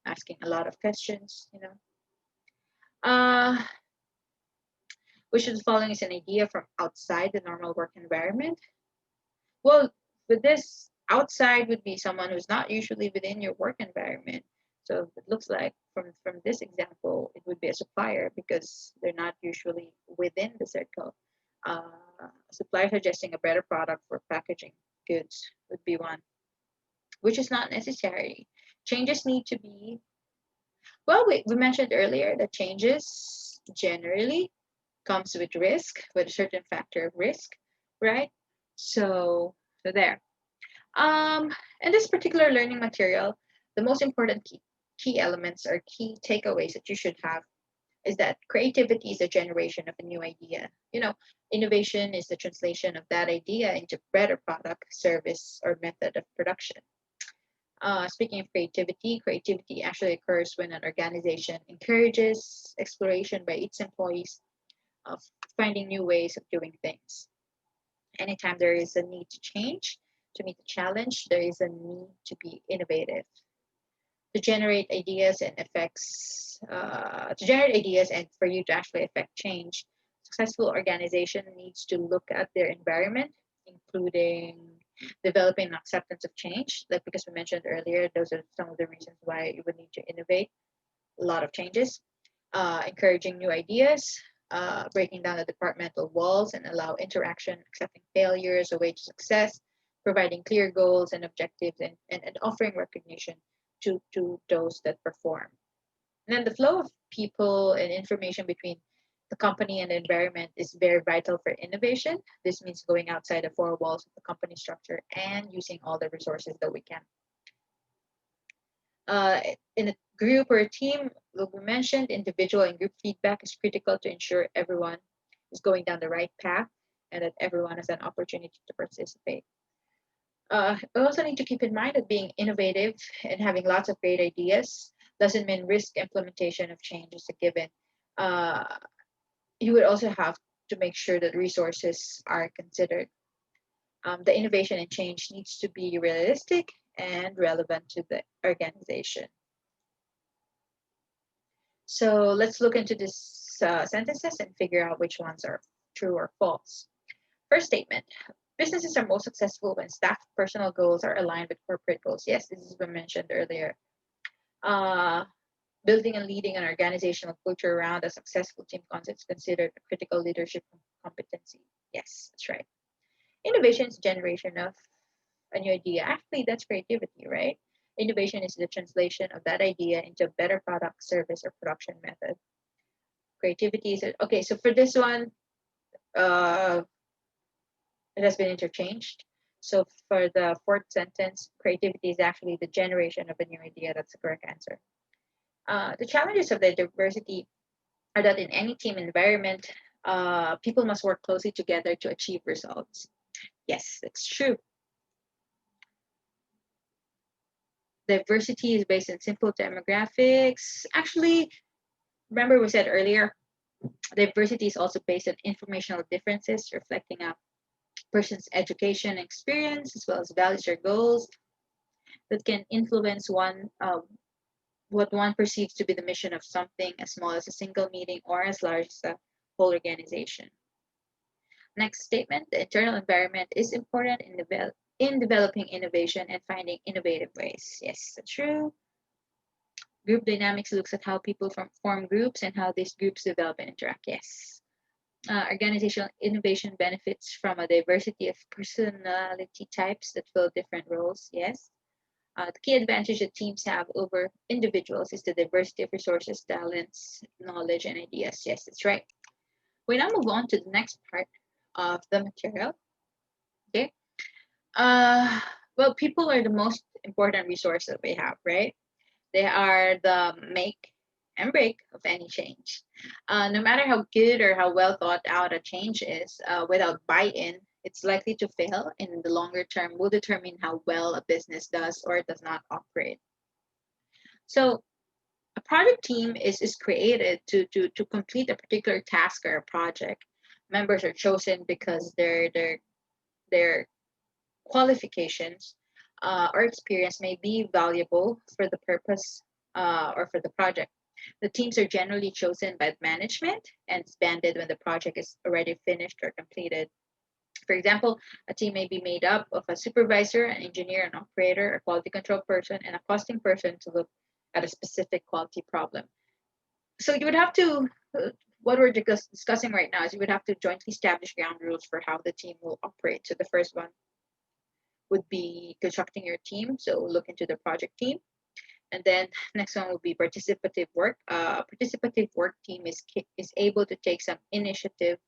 asking a lot of questions. Uh, which of the following is an idea from outside the normal work environment? Well, with this, outside would be someone who's not usually within your work environment. So it looks like from this example, it would be a supplier because they're not usually within the circle. A supplier suggesting a better product for packaging goods would be one, which is not necessary. Changes need to be, well, we mentioned earlier that changes generally comes with risk, with a certain factor of risk, right? So there. Um, in this particular learning material, the most important key elements or key takeaways that you should have is that creativity is a generation of a new idea. Innovation is the translation of that idea into better product, service, or method of production. Speaking of creativity, creativity actually occurs when an organization encourages exploration by its employees of finding new ways of doing things. Anytime there is a need to change, to meet the challenge, there is a need to be innovative. To generate ideas and for you to actually affect change, successful organization needs to look at their environment, including developing acceptance of change. Like, because we mentioned earlier, those are some of the reasons why you would need to innovate. A lot of changes, encouraging new ideas, breaking down the departmental walls and allow interaction, accepting failure as a way to success, providing clear goals and objectives, and offering recognition to those that perform. And then the flow of people and information between the company and the environment is very vital for innovation. This means going outside the four walls of the company structure and using all the resources that we can. In a group or a team, like we mentioned, individual and group feedback is critical to ensure everyone is going down the right path and that everyone has an opportunity to participate. We also need to keep in mind that being innovative and having lots of great ideas doesn't mean risk implementation of change is a given. Uh, you would also have to make sure that resources are considered. The innovation and change needs to be realistic and relevant to the organization. So let's look into these sentences and figure out which ones are true or false. First statement, businesses are most successful when staff personal goals are aligned with corporate goals. Yes, this has been mentioned earlier. Uh, Building and leading an organizational culture around a successful team concept is considered a critical leadership competency. Yes, that's right. Innovation is generation of a new idea. Actually, that's creativity, right? Innovation is the translation of that idea into a better product, service, or production method. Creativity is okay. So for this one, uh, it has been interchanged. So for the fourth sentence, creativity is actually the generation of a new idea. That's the correct answer. The challenges of the diversity are that in any team environment, people must work closely together to achieve results. Yes, that's true. Diversity is based on simple demographics. Actually, remember we said earlier, diversity is also based on informational differences, reflecting a person's education and experience, as well as values or goals that can influence what one perceives to be the mission of something as small as a single meeting or as large as a whole organization. Next statement, the internal environment is important in developing innovation and finding innovative ways. Yes, that's true. Group dynamics looks at how people form groups and how these groups develop and interact. Yes. Organizational innovation benefits from a diversity of personality types that fill different roles. Yes. The key advantage that teams have over individuals is the diversity of resources, talents, knowledge, and ideas. Yes, that's right. We now move on to the next part of the material. Okay. Uh, well, people are the most important resource that we have, right? They are the make and break of any change. No matter how good or how well thought out a change is, without buy-in, it's likely to fail, and in the longer term will determine how well a business does or does not operate. So a project team is created to complete a particular task or a project. Members are chosen because their qualifications or experience may be valuable for the purpose or for the project. The teams are generally chosen by management and disbanded when the project is already finished or completed. For example, a team may be made up of a supervisor, an engineer, an operator, a quality control person, and a costing person to look at a specific quality problem. So you would have to, what we're discussing right now is you would have to jointly establish ground rules for how the team will operate. So the first one would be constructing your team. So look into the project team. And then next one will be participative work. Participative work team is able to take some initiative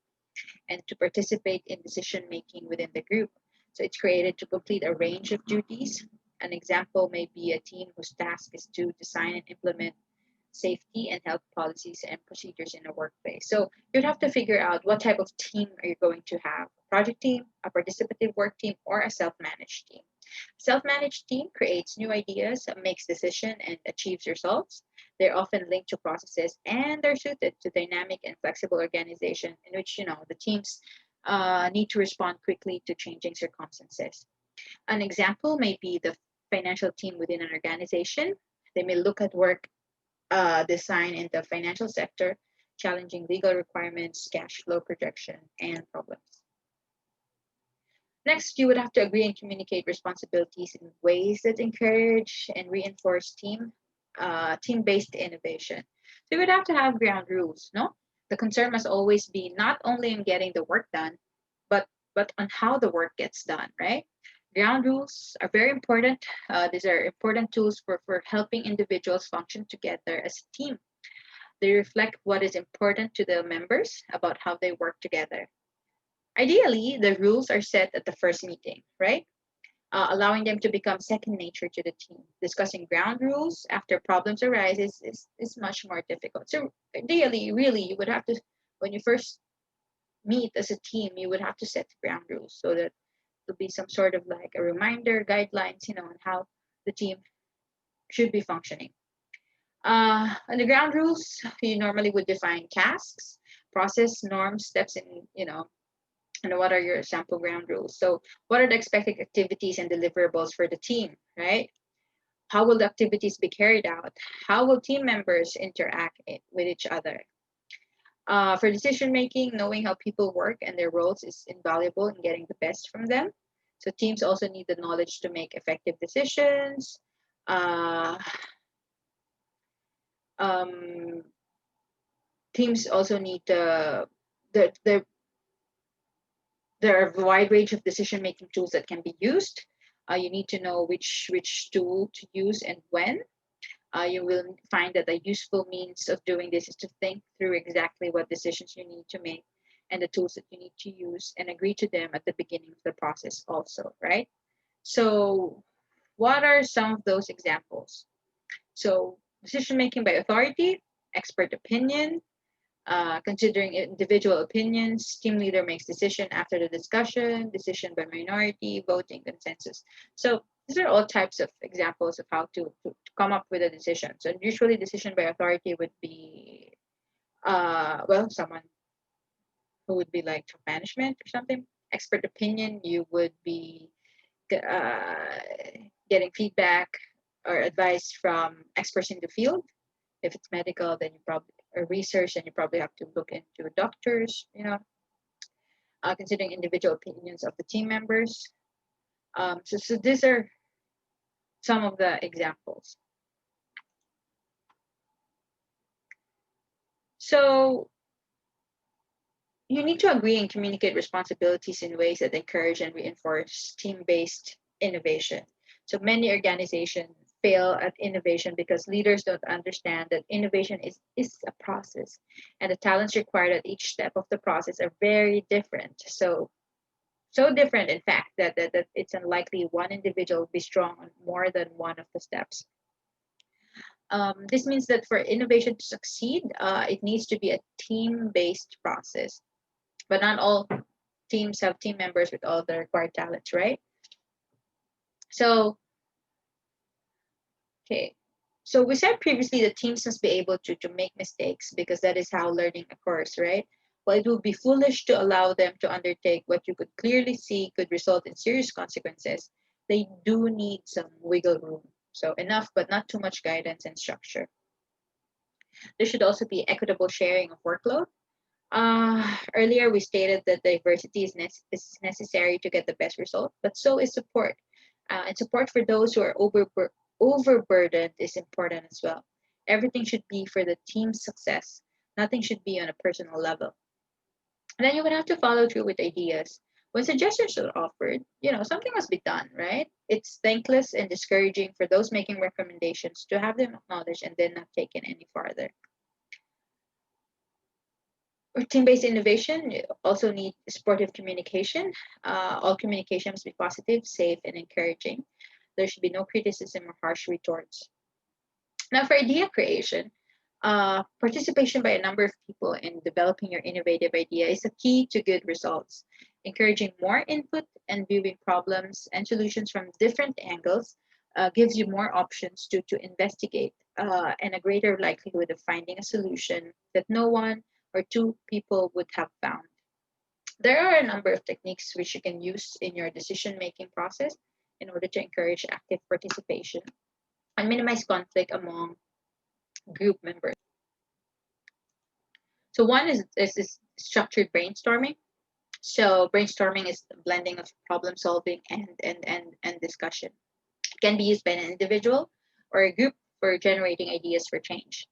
and to participate in decision making within the group. So it's created to complete a range of duties. An example may be a team whose task is to design and implement safety and health policies and procedures in a workplace. So you'd have to figure out what type of team are you going to have: a project team, a participative work team, or a self-managed team. Self-managed team creates new ideas, makes decisions, and achieves results. They're often linked to processes and they're suited to dynamic and flexible organization in which the teams need to respond quickly to changing circumstances. An example may be the financial team within an organization. They may look at work design in the financial sector, challenging legal requirements, cash flow projection, and problems. Next, you would have to agree and communicate responsibilities in ways that encourage and reinforce team-based innovation. So you would have to have ground rules, no? The concern must always be not only in getting the work done, but on how the work gets done, right? Ground rules are very important. These are important tools for helping individuals function together as a team. They reflect what is important to the members about how they work together. Ideally, the rules are set at the first meeting, right? Allowing them to become second nature to the team. Discussing ground rules after problems arise is much more difficult. So ideally, really, you would have to, when you first meet as a team, you would have to set the ground rules so that there'll be some sort of like a reminder, guidelines, on how the team should be functioning. On the ground rules, you normally would define tasks, process, norms, steps, and what are your sample ground rules. So what are the expected activities and deliverables for the team, right? How will the activities be carried out? How will team members interact with each other? For decision making, knowing how people work and their roles is invaluable in getting the best from them. So teams also need the knowledge to make effective decisions. Uh, um, Teams also need the there are a wide range of decision making tools that can be used. You need to know which tool to use and when. You will find that a useful means of doing this is to think through exactly what decisions you need to make and the tools that you need to use and agree to them at the beginning of the process also, right? So what are some of those examples? So decision making by authority, expert opinion, considering individual opinions, team leader makes decision after the discussion, decision by minority, voting, consensus. So these are all types of examples of how to come up with a decision. So usually decision by authority would be, someone who would be like top management or something. Expert opinion, you would be uh, getting feedback or advice from experts in the field. If it's medical, then you probably or research, then you probably have to look into doctors. Considering individual opinions of the team members. So these are some of the examples. So you need to agree and communicate responsibilities in ways that encourage and reinforce team-based innovation. So many organizations fail at innovation because leaders don't understand that innovation is a process, and the talents required at each step of the process are very different. So different, in fact, that it's unlikely one individual will be strong on more than one of the steps. This means that for innovation to succeed, it needs to be a team-based process. But not all teams have team members with all the required talents, right? So, okay. So we said previously that teams must be able to make mistakes because that is how learning occurs, right? Well, it would be foolish to allow them to undertake what you could clearly see could result in serious consequences. They do need some wiggle room. So enough, but not too much guidance and structure. There should also be equitable sharing of workload. Earlier, we stated that diversity is necessary to get the best result, but so is support. And support for those who are overburdened is important as well. Everything should be for the team's success. Nothing should be on a personal level. And then you would have to follow through with ideas. When suggestions are offered, something must be done, right? It's thankless and discouraging for those making recommendations to have them acknowledged and then not taken any farther. For team-based innovation, you also need supportive communication. All communication must be positive, safe, and encouraging. There should be no criticism or harsh retorts. Now, for idea creation, participation by a number of people in developing your innovative idea is a key to good results. Encouraging more input and viewing problems and solutions from different angles gives you more options to investigate and a greater likelihood of finding a solution that no one or two people would have found. There are a number of techniques which you can use in your decision making process in order to encourage active participation and minimize conflict among group members. So one is structured brainstorming. So brainstorming is the blending of problem solving and discussion. It can be used by an individual or a group for generating ideas for change.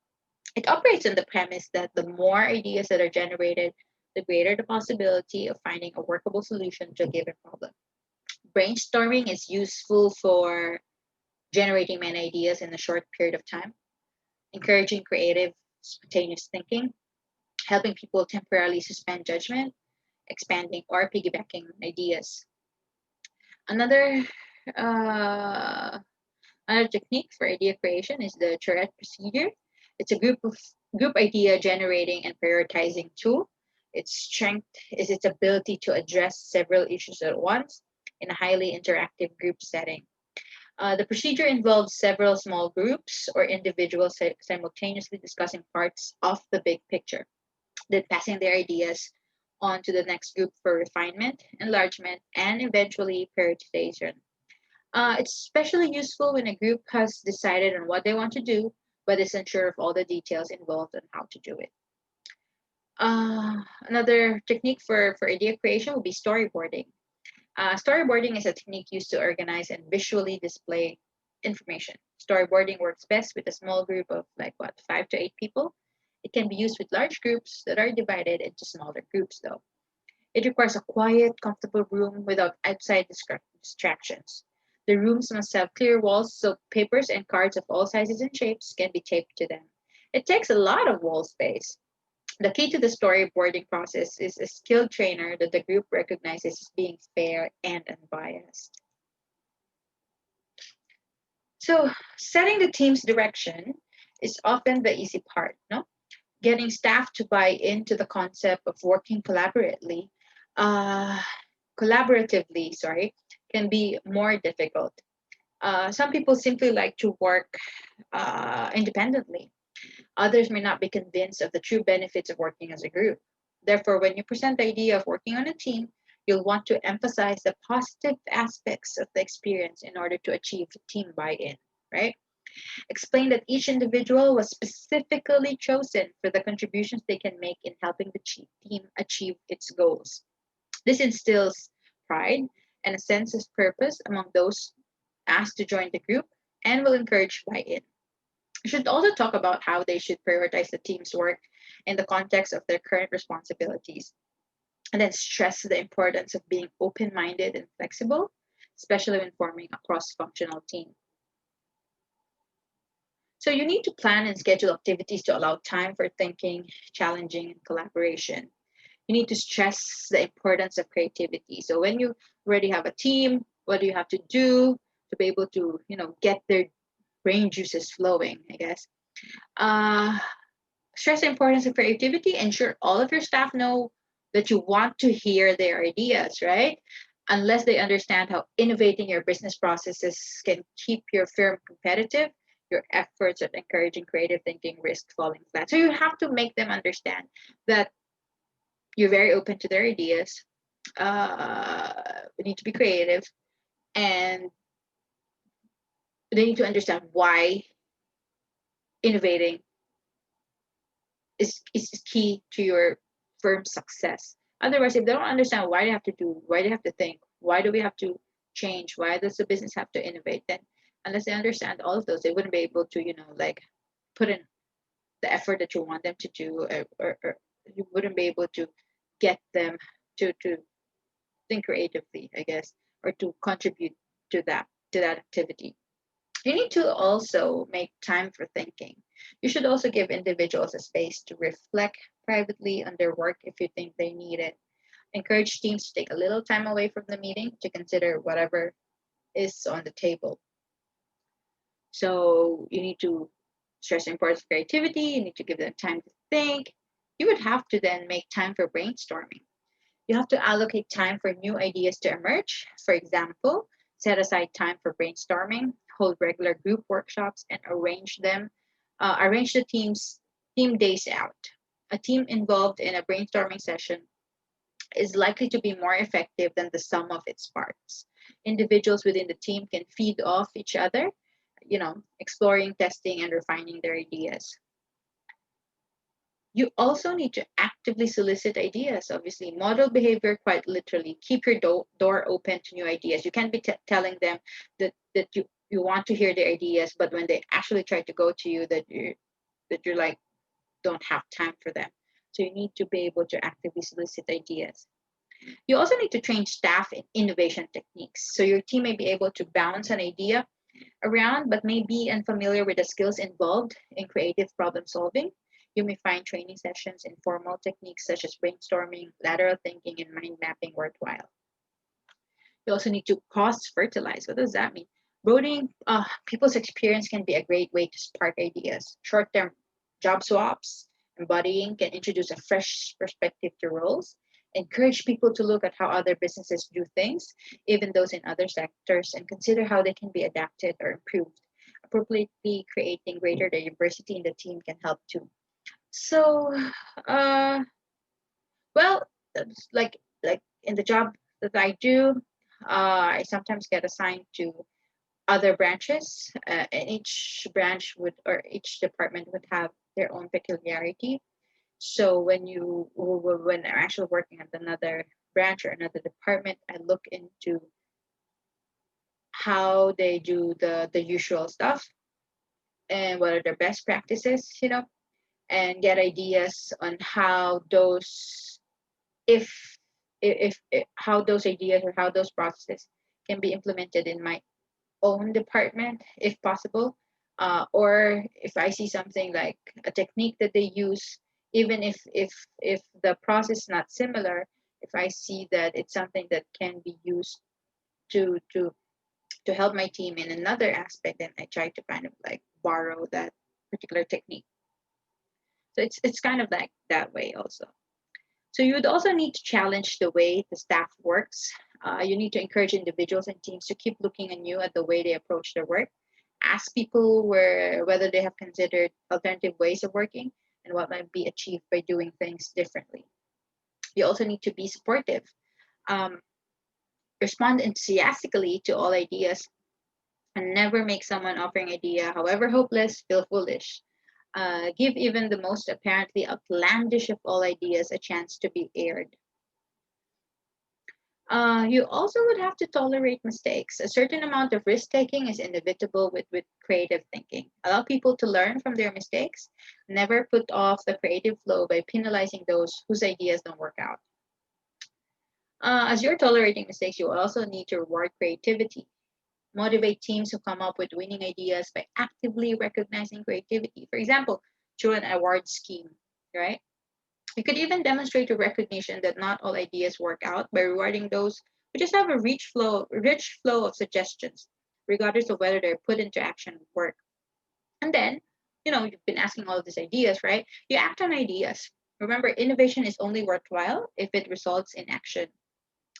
It operates on the premise that the more ideas that are generated, the greater the possibility of finding a workable solution to a given problem. Brainstorming is useful for generating many ideas in a short period of time, encouraging creative, spontaneous thinking, helping people temporarily suspend judgment, expanding or piggybacking ideas. Another uh, Another technique for idea creation is the Tourette procedure. It's a group idea generating and prioritizing tool. Its strength is its ability to address several issues at once in a highly interactive group setting. The procedure involves several small groups or individuals simultaneously discussing parts of the big picture, then passing their ideas on to the next group for refinement, enlargement, and eventually prioritization. It's especially useful when a group has decided on what they want to do, but is unsure of all the details involved and how to do it. Another technique for idea creation would be storyboarding. Storyboarding is a technique used to organize and visually display information. Storyboarding works best with a small group of like what, 5 to 8 people. It can be used with large groups that are divided into smaller groups, though. It requires a quiet, comfortable room without outside distractions. The rooms must have clear walls so papers and cards of all sizes and shapes can be taped to them. It takes a lot of wall space. The key to the storyboarding process is a skilled trainer that the group recognizes as being fair and unbiased. So, setting the team's direction is often the easy part, no? Getting staff to buy into the concept of working uh, collaboratively, sorry, can be more difficult. Some people simply like to work independently. Others may not be convinced of the true benefits of working as a group. Therefore, when you present the idea of working on a team, you'll want to emphasize the positive aspects of the experience in order to achieve team buy-in, right? Explain that each individual was specifically chosen for the contributions they can make in helping the team achieve its goals. This instills pride and a sense of purpose among those asked to join the group and will encourage buy-in. You should also talk about how they should prioritize the team's work in the context of their current responsibilities, and then stress the importance of being open minded and flexible. especially when forming a cross-functional team. So you need to plan and schedule activities to allow time for thinking, challenging, and collaboration. You need to stress the importance of creativity. So when you already have a team, what do you have to do to be able to, get their brain juices flowing, I guess. Uh, Stress the importance of creativity. Ensure all of your staff know that you want to hear their ideas, right? Unless they understand how innovating your business processes can keep your firm competitive, your efforts at encouraging creative thinking risk falling flat. So you have to make them understand that you're very open to their ideas. We need to be creative, and they need to understand why innovating is key to your firm's success. Otherwise, if they don't understand why they have to do, why they have to think, why do we have to change, why does the business have to innovate, then unless they understand all of those, they wouldn't be able to, like put in the effort that you want them to do, or you wouldn't be able to get them to think creatively, I guess, or to contribute to that activity. You need to also make time for thinking. You should also give individuals a space to reflect privately on their work if you think they need it. Encourage teams to take a little time away from the meeting to consider whatever is on the table. So you need to stress the importance of creativity. You need to give them time to think. You would have to then make time for brainstorming. You have to allocate time for new ideas to emerge. For example, set aside time for brainstorming, hold regular group workshops, and arrange the team days out. A team involved in a brainstorming session is likely to be more effective than the sum of its parts. Individuals within the team can feed off each other, exploring, testing, and refining their ideas. You also need to actively solicit ideas. Obviously, model behavior quite literally. Keep your door open to new ideas. You can't be telling them that you want to hear their ideas, but when they actually try to go to you, that you're like don't have time for them. So you need to be able to actively solicit ideas. You also need to train staff in innovation techniques. So your team may be able to bounce an idea around, but may be unfamiliar with the skills involved in creative problem solving. You may find training sessions in formal techniques such as brainstorming, lateral thinking, and mind mapping worthwhile. You also need to cross fertilize. What does that mean? Broadening people's experience can be a great way to spark ideas. Short term job swaps, embodying can introduce a fresh perspective to roles. Encourage people to look at how other businesses do things, even those in other sectors, and consider how they can be adapted or improved. Appropriately creating greater diversity in the team can help too. So, uh, well, that's like in the job that I do, I sometimes get assigned to other branches, and each branch would or each department would have their own peculiarity. So when I'm actually working at another branch or another department, I look into how they do the usual stuff and what are their best practices, and get ideas on how those if if how those ideas or how those processes can be implemented in my own department if possible, or if I see something like a technique that they use, even if the process is not similar, if I see that it's something that can be used to to to help my team in another aspect, then I try to kind of like borrow that particular technique. So it's kind of like that way also. So you would also need to challenge the way the staff works. You need to encourage individuals and teams to keep looking anew at the way they approach their work. Ask people whether they have considered alternative ways of working and what might be achieved by doing things differently. You also need to be supportive. Um, Respond enthusiastically to all ideas and never make someone offering idea, however hopeless, feel foolish. Give even the most apparently outlandish of all ideas a chance to be aired. You also would have to tolerate mistakes. A certain amount of risk taking is inevitable with creative thinking. Allow people to learn from their mistakes. Never put off the creative flow by penalizing those whose ideas don't work out. As you're tolerating mistakes, you also need to reward creativity. Motivate teams who come up with winning ideas by actively recognizing creativity. For example, through an award scheme, right? You could even demonstrate a recognition that not all ideas work out by rewarding those who just have a rich flow of suggestions, regardless of whether they're put into action or work. And then, you've been asking all of these ideas, right? You act on ideas. Remember, innovation is only worthwhile if it results in action.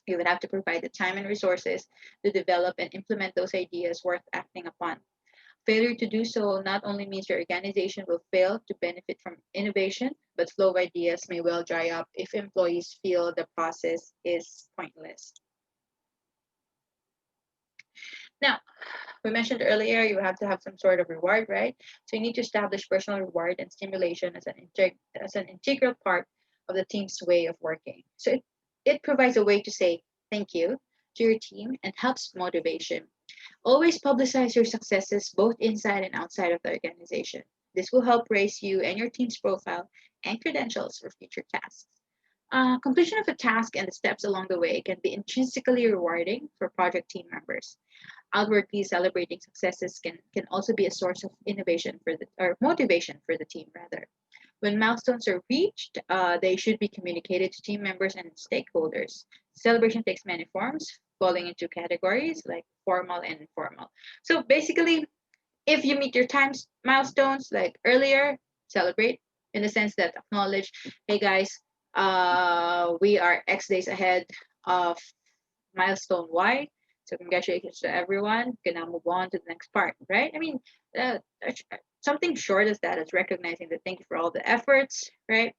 You would have to provide the time and resources to develop and implement those ideas worth acting upon. Failure to do so not only means your organization will fail to benefit from innovation, but flow of ideas may well dry up if employees feel the process is pointless. Now, we mentioned earlier you have to have some sort of reward, right? So you need to establish personal reward and stimulation as an integral part of the team's way of working. So it provides a way to say thank you to your team and helps motivation. Always publicize your successes both inside and outside of the organization. This will help raise you and your team's profile and credentials for future tasks. Completion of a task and the steps along the way can be intrinsically rewarding for project team members. Outwardly celebrating successes can also be a source of innovation for the or motivation for the team rather. When milestones are reached, they should be communicated to team members and stakeholders. Celebration takes many forms, falling into categories like formal and informal. So basically, if you meet your times milestones like earlier, celebrate in the sense that acknowledge, hey guys, we are X days ahead of milestone Y. So congratulations to everyone. You can now move on to the next part, right? I mean, uh, something short as that is recognizing that thank you for all the efforts, right?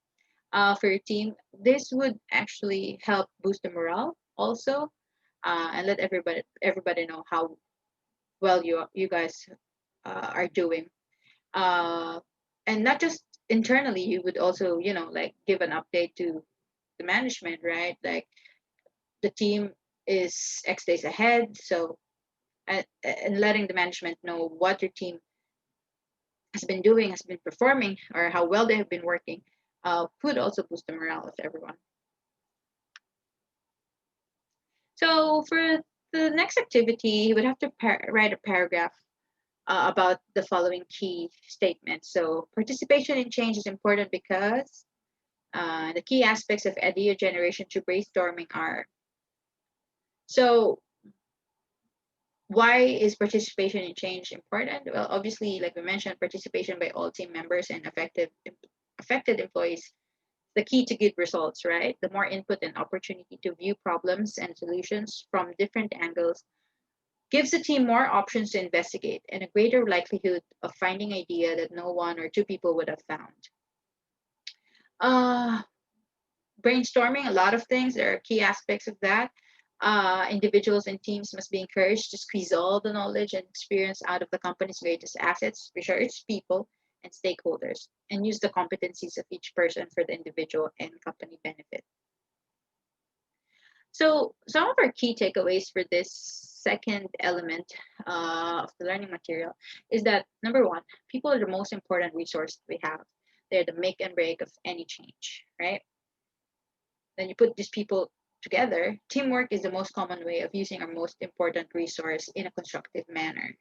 For your team. This would actually help boost the morale also, and let everybody know how well you guys are doing. Uh, and not just internally, you would also like give an update to the management, right? Like the team is X days ahead, so and letting the management know what your team has been doing, has been performing, or how well they have been working, could also boost the morale of everyone. So for the next activity, you would have to write a paragraph about the following key statements. So participation in change is important because the key aspects of idea generation to brainstorming are. So why is participation in change important? Well, obviously, like we mentioned, participation by all team members and affected employees the key to good results, right? The more input and opportunity to view problems and solutions from different angles gives the team more options to investigate and a greater likelihood of finding idea that no one or two people would have found. Uh, Brainstorming a lot of things. There are key aspects of that. Individuals and teams must be encouraged to squeeze all the knowledge and experience out of the company's greatest assets, which are its people and stakeholders, and use the competencies of each person for the individual and company benefit. So, some of our key takeaways for this second element of the learning material is that number one, people are the most important resource we have. They're the make and break of any change, right? Then you put these people together. Teamwork is the most common way of using our most important resource in a constructive manner.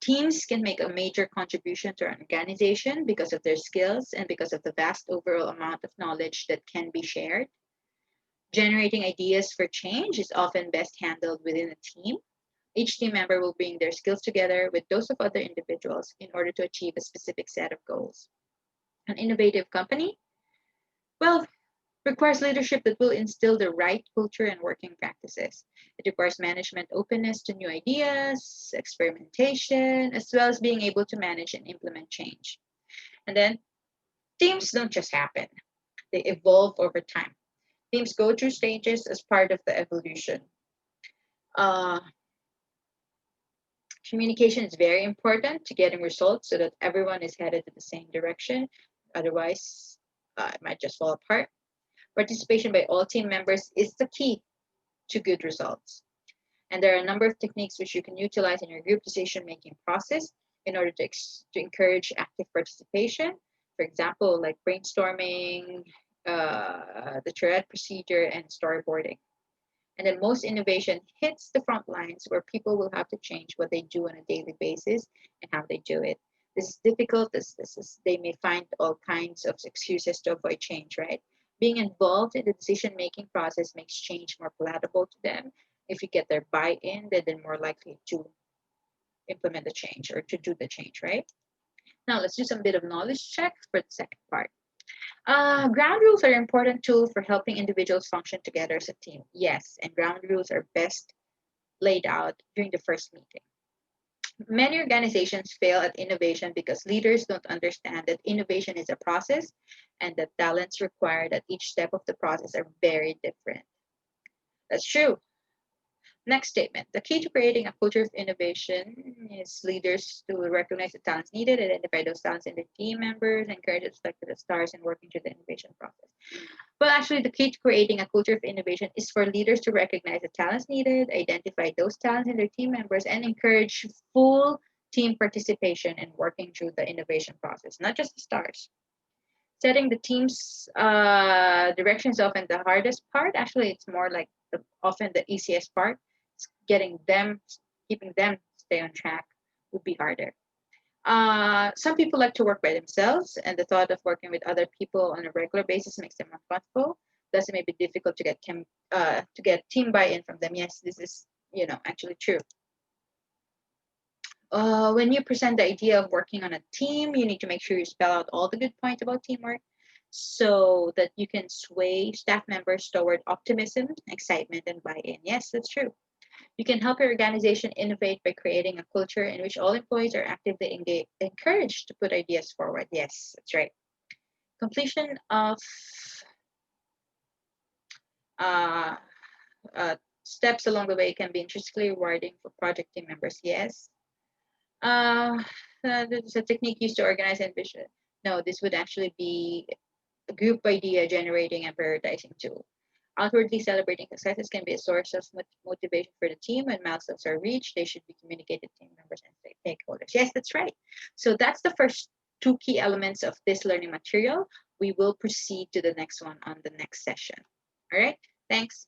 Teams can make a major contribution to an organization because of their skills and because of the vast overall amount of knowledge that can be shared. Generating ideas for change is often best handled within a team. Each team member will bring their skills together with those of other individuals in order to achieve a specific set of goals. An innovative company, well, requires leadership that will instill the right culture and working practices. It requires management openness to new ideas, experimentation, as well as being able to manage and implement change. And then teams don't just happen, they evolve over time. Teams go through stages as part of the evolution. Uh, Communication is very important to getting results so that everyone is headed in the same direction. Otherwise, it might just fall apart. Participation by all team members is the key to good results. And there are a number of techniques which you can utilize in your group decision making process in order to encourage active participation. For example, like brainstorming, the charrette procedure, and storyboarding. And then most innovation hits the front lines where people will have to change what they do on a daily basis and how they do it. This is difficult. They may find all kinds of excuses to avoid change, right? Being involved in the decision making process makes change more palatable to them. If you get their buy-in, then they're more likely to implement the change or to do the change, right? Now let's do some bit of knowledge check for the second part. Ground rules are an important tool for helping individuals function together as a team. Yes, and ground rules are best laid out during the first meeting. Many organizations fail at innovation because leaders don't understand that innovation is a process and the talents required at each step of the process are very different. That's true. Next statement. The key to creating a culture of innovation is leaders to recognize the talents needed, identify those talents in their team members, encourage them to select the stars in working through the innovation process. Well, actually, the key to creating a culture of innovation is for leaders to recognize the talents needed, identify those talents in their team members, and encourage full team participation in working through the innovation process, not just the stars. Setting the team's direction is often the hardest part. Actually, it's more like often the easiest part. Getting them, keeping them stay on track would be harder. Some people like to work by themselves, and the thought of working with other people on a regular basis makes them uncomfortable. Thus, it may be difficult to get team buy-in from them. Yes, this is actually true. When you present the idea of working on a team, you need to make sure you spell out all the good points about teamwork so that you can sway staff members toward optimism, excitement, and buy-in. Yes, that's true. You can help your organization innovate by creating a culture in which all employees are actively encouraged to put ideas forward. Yes, that's right. Completion of uh, steps along the way can be intrinsically rewarding for project team members. Yes. Uh, this is a technique used to organize and vision. No, this would actually be a group idea generating and prioritizing tool. Outwardly celebrating successes can be a source of motivation for the team. When milestones are reached, they should be communicated to team members and stakeholders. Yes, that's right. So that's the first two key elements of this learning material. We will proceed to the next one on the next session. All right, thanks.